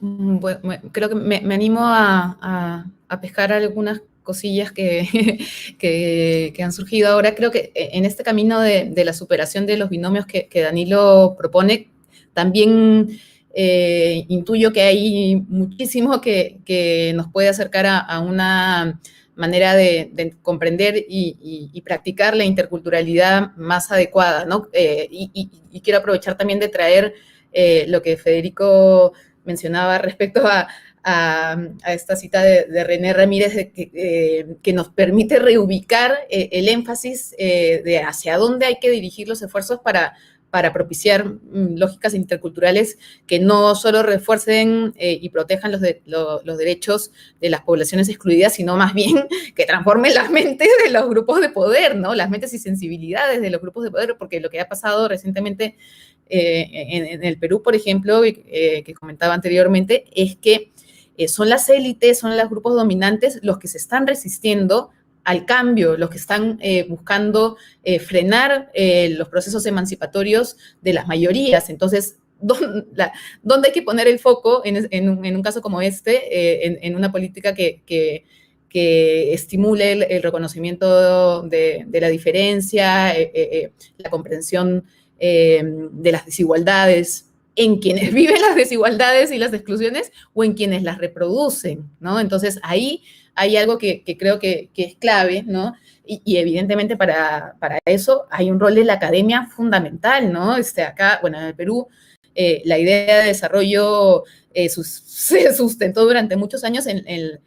Speaker 4: Bueno, creo que me animo a pescar algunas cosillas que han surgido ahora. Creo que en este camino de la superación de los binomios que Danilo propone, también intuyo que hay muchísimo que nos puede acercar a una manera de comprender y practicar la interculturalidad más adecuada, ¿no? Y quiero aprovechar también de traer lo que Federico mencionaba respecto a esta cita de René Ramírez, que nos permite reubicar el énfasis de hacia dónde hay que dirigir los esfuerzos para propiciar lógicas interculturales que no solo refuercen y protejan los derechos de las poblaciones excluidas, sino más bien que transformen las mentes de los grupos de poder, ¿no? Las mentes y sensibilidades de los grupos de poder, porque lo que ha pasado recientemente en el Perú, por ejemplo, que comentaba anteriormente, es que son las élites, son los grupos dominantes los que se están resistiendo al cambio, los que están buscando frenar los procesos emancipatorios de las mayorías. Entonces, ¿dónde hay que poner el foco en un caso como este, en una política que estimule el reconocimiento de la diferencia, la comprensión de las desigualdades, en quienes viven las desigualdades y las exclusiones o en quienes las reproducen, ¿no? Entonces, ahí hay algo que creo que es clave, ¿no? Y evidentemente para eso hay un rol de la academia fundamental, ¿no? Acá, bueno, en el Perú, la idea de desarrollo se sustentó durante muchos años en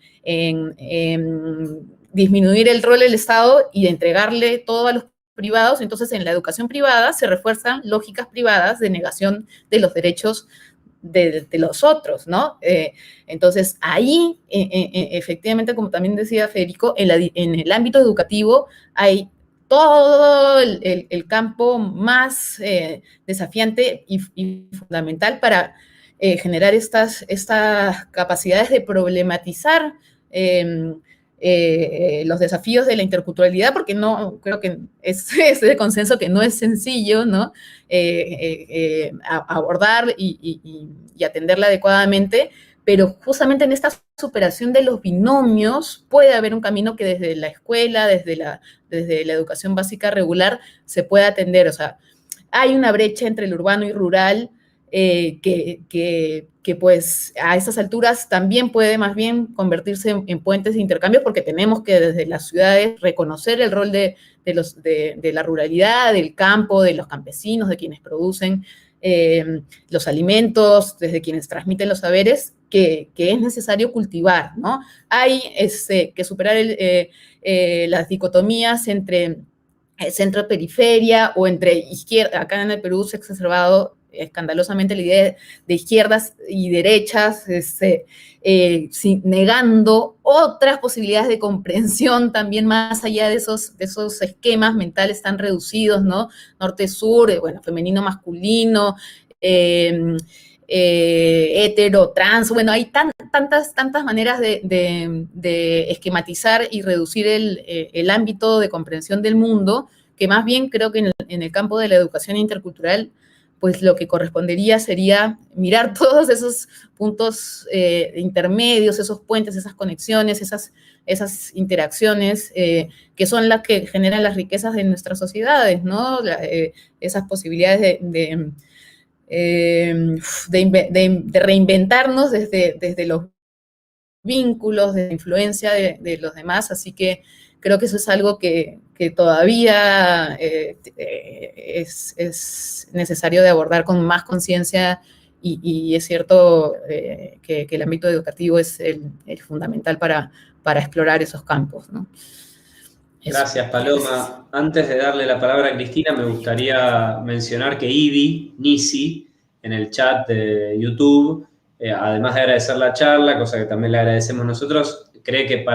Speaker 4: disminuir el rol del Estado y de entregarle todo a los privados. Entonces, en la educación privada se refuerzan lógicas privadas de negación de los derechos de los otros, ¿no? Entonces, ahí, efectivamente, como también decía Federico, en el ámbito educativo hay todo el campo más desafiante y fundamental para generar estas capacidades de problematizar los desafíos de la interculturalidad, porque no, creo que es de consenso que no es sencillo, ¿no? Abordar y atenderla adecuadamente, pero justamente en esta superación de los binomios puede haber un camino que desde la escuela, desde la educación básica regular, se pueda atender. O sea, hay una brecha entre el urbano y rural que pues a estas alturas también puede más bien convertirse en puentes de intercambio, porque tenemos que desde las ciudades reconocer el rol de la ruralidad, del campo, de los campesinos, de quienes producen los alimentos, desde quienes transmiten los saberes, que es necesario cultivar, ¿no? Hay que superar las dicotomías entre centro-periferia o entre izquierda. Acá en el Perú se ha exacerbado escandalosamente la idea de izquierdas y derechas, negando otras posibilidades de comprensión también más allá de esos esquemas mentales tan reducidos, ¿no? Norte-sur, bueno, femenino-masculino, hetero, trans, bueno, hay tantas maneras de esquematizar y reducir el ámbito de comprensión del mundo, que más bien creo que en el campo de la educación intercultural, pues lo que correspondería sería mirar todos esos puntos intermedios, esos puentes, esas conexiones, esas interacciones que son las que generan las riquezas de nuestras sociedades, ¿no? Esas posibilidades de reinventarnos desde los vínculos, de la influencia de los demás, así que creo que eso es algo que todavía es necesario de abordar con más conciencia y es cierto que el ámbito educativo es el fundamental para explorar esos campos, ¿no?
Speaker 2: Gracias, Paloma. Antes de darle la palabra a Cristina, me gustaría mencionar que Ivy, Nisi, en el chat de YouTube, además de agradecer la charla, cosa que también le agradecemos nosotros, cree que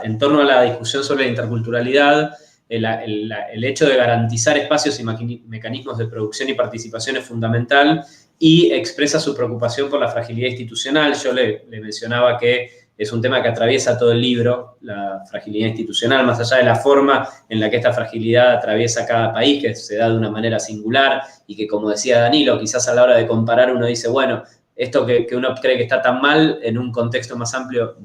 Speaker 2: en torno a la discusión sobre la interculturalidad, el hecho de garantizar espacios y mecanismos de producción y participación es fundamental y expresa su preocupación por la fragilidad institucional. Yo le mencionaba que es un tema que atraviesa todo el libro, la fragilidad institucional, más allá de la forma en la que esta fragilidad atraviesa cada país, que se da de una manera singular y que, como decía Danilo, quizás a la hora de comparar uno dice, bueno, esto que uno cree que está tan mal, en un contexto más amplio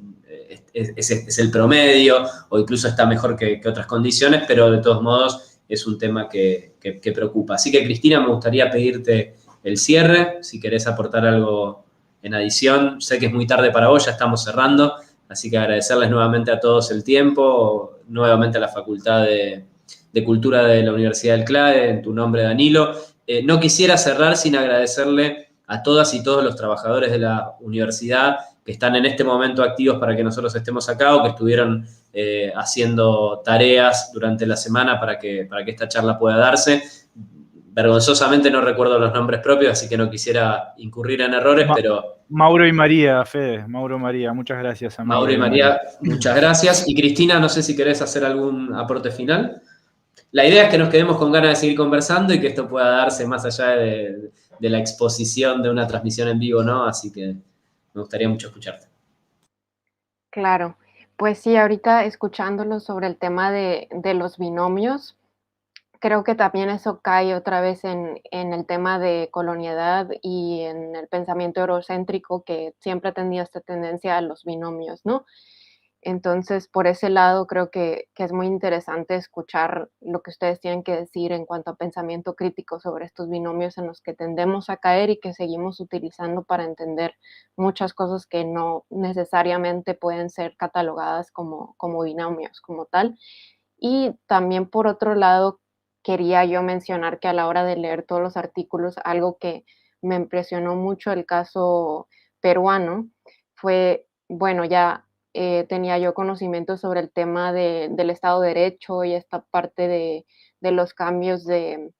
Speaker 2: es el promedio o incluso está mejor que otras condiciones, pero de todos modos es un tema que preocupa. Así que, Cristina, me gustaría pedirte el cierre, si querés aportar algo en adición. Sé que es muy tarde para vos, ya estamos cerrando, así que agradecerles nuevamente a todos el tiempo, nuevamente a la Facultad de Cultura de la Universidad del CLAE, en tu nombre, Danilo. No quisiera cerrar sin agradecerle a todas y todos los trabajadores de la universidad que están en este momento activos para que nosotros estemos acá o que estuvieron haciendo tareas durante la semana para que esta charla pueda darse. Vergonzosamente no recuerdo los nombres propios, así que no quisiera incurrir en errores, pero...
Speaker 1: Mauro y María, Fede, Mauro y María, muchas gracias a
Speaker 2: Mauro y María, muchas gracias. Y Cristina, no sé si querés hacer algún aporte final. La idea es que nos quedemos con ganas de seguir conversando y que esto pueda darse más allá de la exposición de una transmisión en vivo, ¿no? Así que me gustaría mucho escucharte.
Speaker 3: Claro, pues sí, ahorita escuchándolo sobre el tema de los binomios, creo que también eso cae otra vez en el tema de colonialidad y en el pensamiento eurocéntrico que siempre ha tenido esta tendencia a los binomios, ¿no? Entonces, por ese lado, creo que es muy interesante escuchar lo que ustedes tienen que decir en cuanto a pensamiento crítico sobre estos binomios en los que tendemos a caer y que seguimos utilizando para entender muchas cosas que no necesariamente pueden ser catalogadas como binomios como tal. Y también, por otro lado, quería yo mencionar que a la hora de leer todos los artículos, algo que me impresionó mucho el caso peruano fue, bueno, ya tenía yo conocimiento sobre el tema del Estado de Derecho y esta parte de los cambios de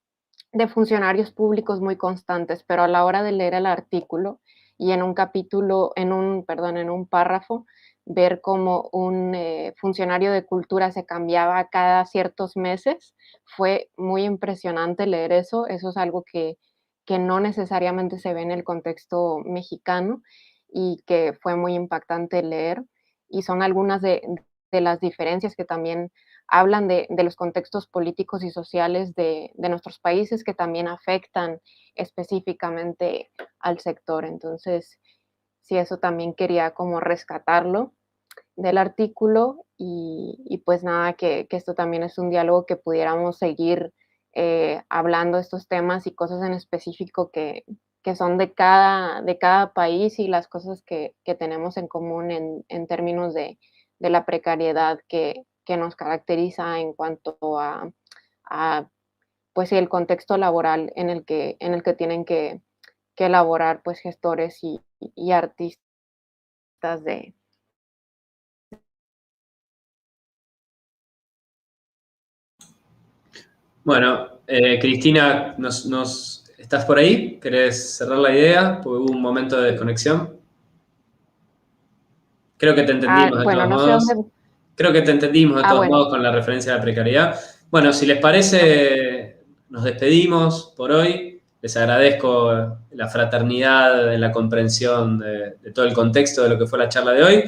Speaker 3: funcionarios públicos muy constantes, pero a la hora de leer el artículo y en un capítulo, en un párrafo, ver cómo un funcionario de cultura se cambiaba cada ciertos meses, fue muy impresionante leer eso. Eso es algo que no necesariamente se ve en el contexto mexicano y que fue muy impactante leer. Y son algunas de las diferencias que también hablan de los contextos políticos y sociales de nuestros países que también afectan específicamente al sector. Entonces, sí, eso también quería como rescatarlo del artículo y pues nada, que esto también es un diálogo que pudiéramos seguir hablando de estos temas y cosas en específico que son de cada país y las cosas que tenemos en común en términos de la precariedad que nos caracteriza en cuanto a pues sí, el contexto laboral en el que tienen que elaborar pues gestores y artistas de...
Speaker 2: Bueno, Cristina, nos ¿Estás por ahí? ¿Querés cerrar la idea? Porque hubo un momento de desconexión. Creo que te entendimos de
Speaker 3: Bueno,
Speaker 2: todos
Speaker 3: no sé
Speaker 2: modos.
Speaker 3: dónde.
Speaker 2: Creo que te entendimos de todos
Speaker 3: Bueno,
Speaker 2: modos con la referencia a la precariedad. Bueno, si les parece, nos despedimos por hoy. Les agradezco la fraternidad, la comprensión de todo el contexto de lo que fue la charla de hoy,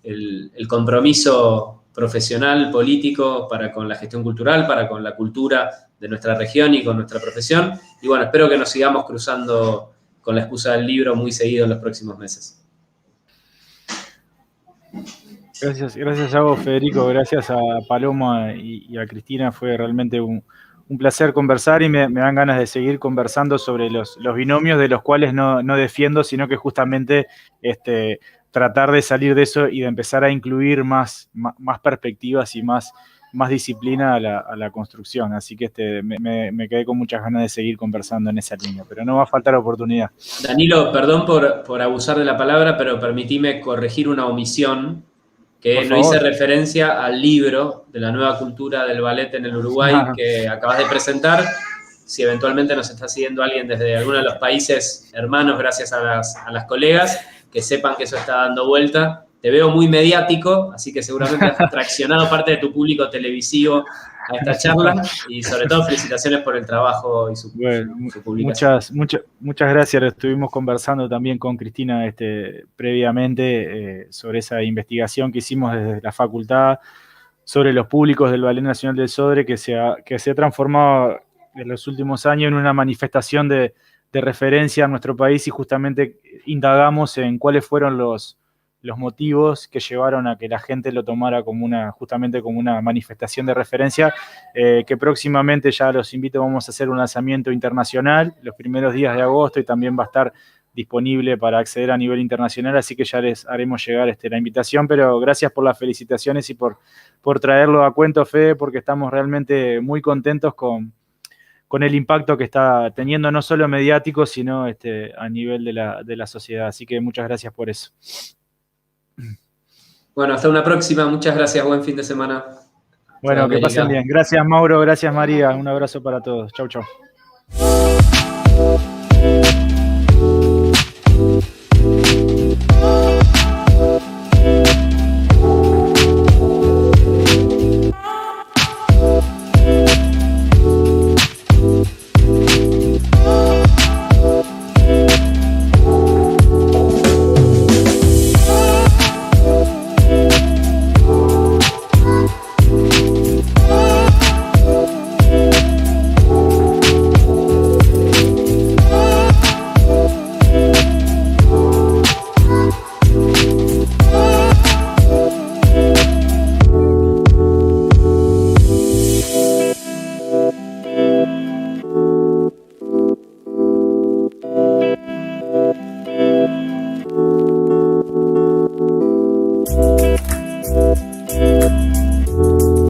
Speaker 2: el compromiso profesional, político, para con la gestión cultural, para con la cultura de nuestra región y con nuestra profesión. Y bueno, espero que nos sigamos cruzando con la excusa del libro muy seguido en los próximos meses.
Speaker 1: Gracias a vos, Federico, gracias a Paloma y a Cristina. Fue realmente un placer conversar y me dan ganas de seguir conversando sobre los binomios de los cuales no defiendo, sino que justamente tratar de salir de eso y de empezar a incluir más perspectivas y más disciplina a la construcción. Así que me quedé con muchas ganas de seguir conversando en esa línea, pero no va a faltar oportunidad.
Speaker 2: Danilo, perdón por abusar de la palabra, pero permitime corregir una omisión, que no hice referencia al libro de la nueva cultura del ballet en el Uruguay que acabas de presentar. Si eventualmente nos está siguiendo alguien desde alguno de los países hermanos, gracias a las colegas, que sepan que eso está dando vuelta. Te veo muy mediático, así que seguramente has traccionado parte de tu público televisivo a esta charla y sobre todo felicitaciones por el trabajo y su publicación.
Speaker 1: Muchas gracias. Lo estuvimos conversando también con Cristina previamente sobre esa investigación que hicimos desde la facultad sobre los públicos del Ballet Nacional del Sodre, que se ha transformado en los últimos años en una manifestación de referencia a nuestro país, y justamente indagamos en cuáles fueron los motivos que llevaron a que la gente lo tomara justamente como una manifestación de referencia, que próximamente ya los invito, vamos a hacer un lanzamiento internacional los primeros días de agosto, y también va a estar disponible para acceder a nivel internacional, así que ya les haremos llegar la invitación. Pero gracias por las felicitaciones y por traerlo a cuento, Fede, porque estamos realmente muy contentos con el impacto que está teniendo, no solo mediático, sino a nivel de la sociedad. Así que muchas gracias por eso.
Speaker 2: Bueno, hasta una próxima. Muchas gracias. Buen fin de semana.
Speaker 1: Bueno, que pasen bien. Gracias, Mauro. Gracias, María. Un abrazo para todos. Chau, chau.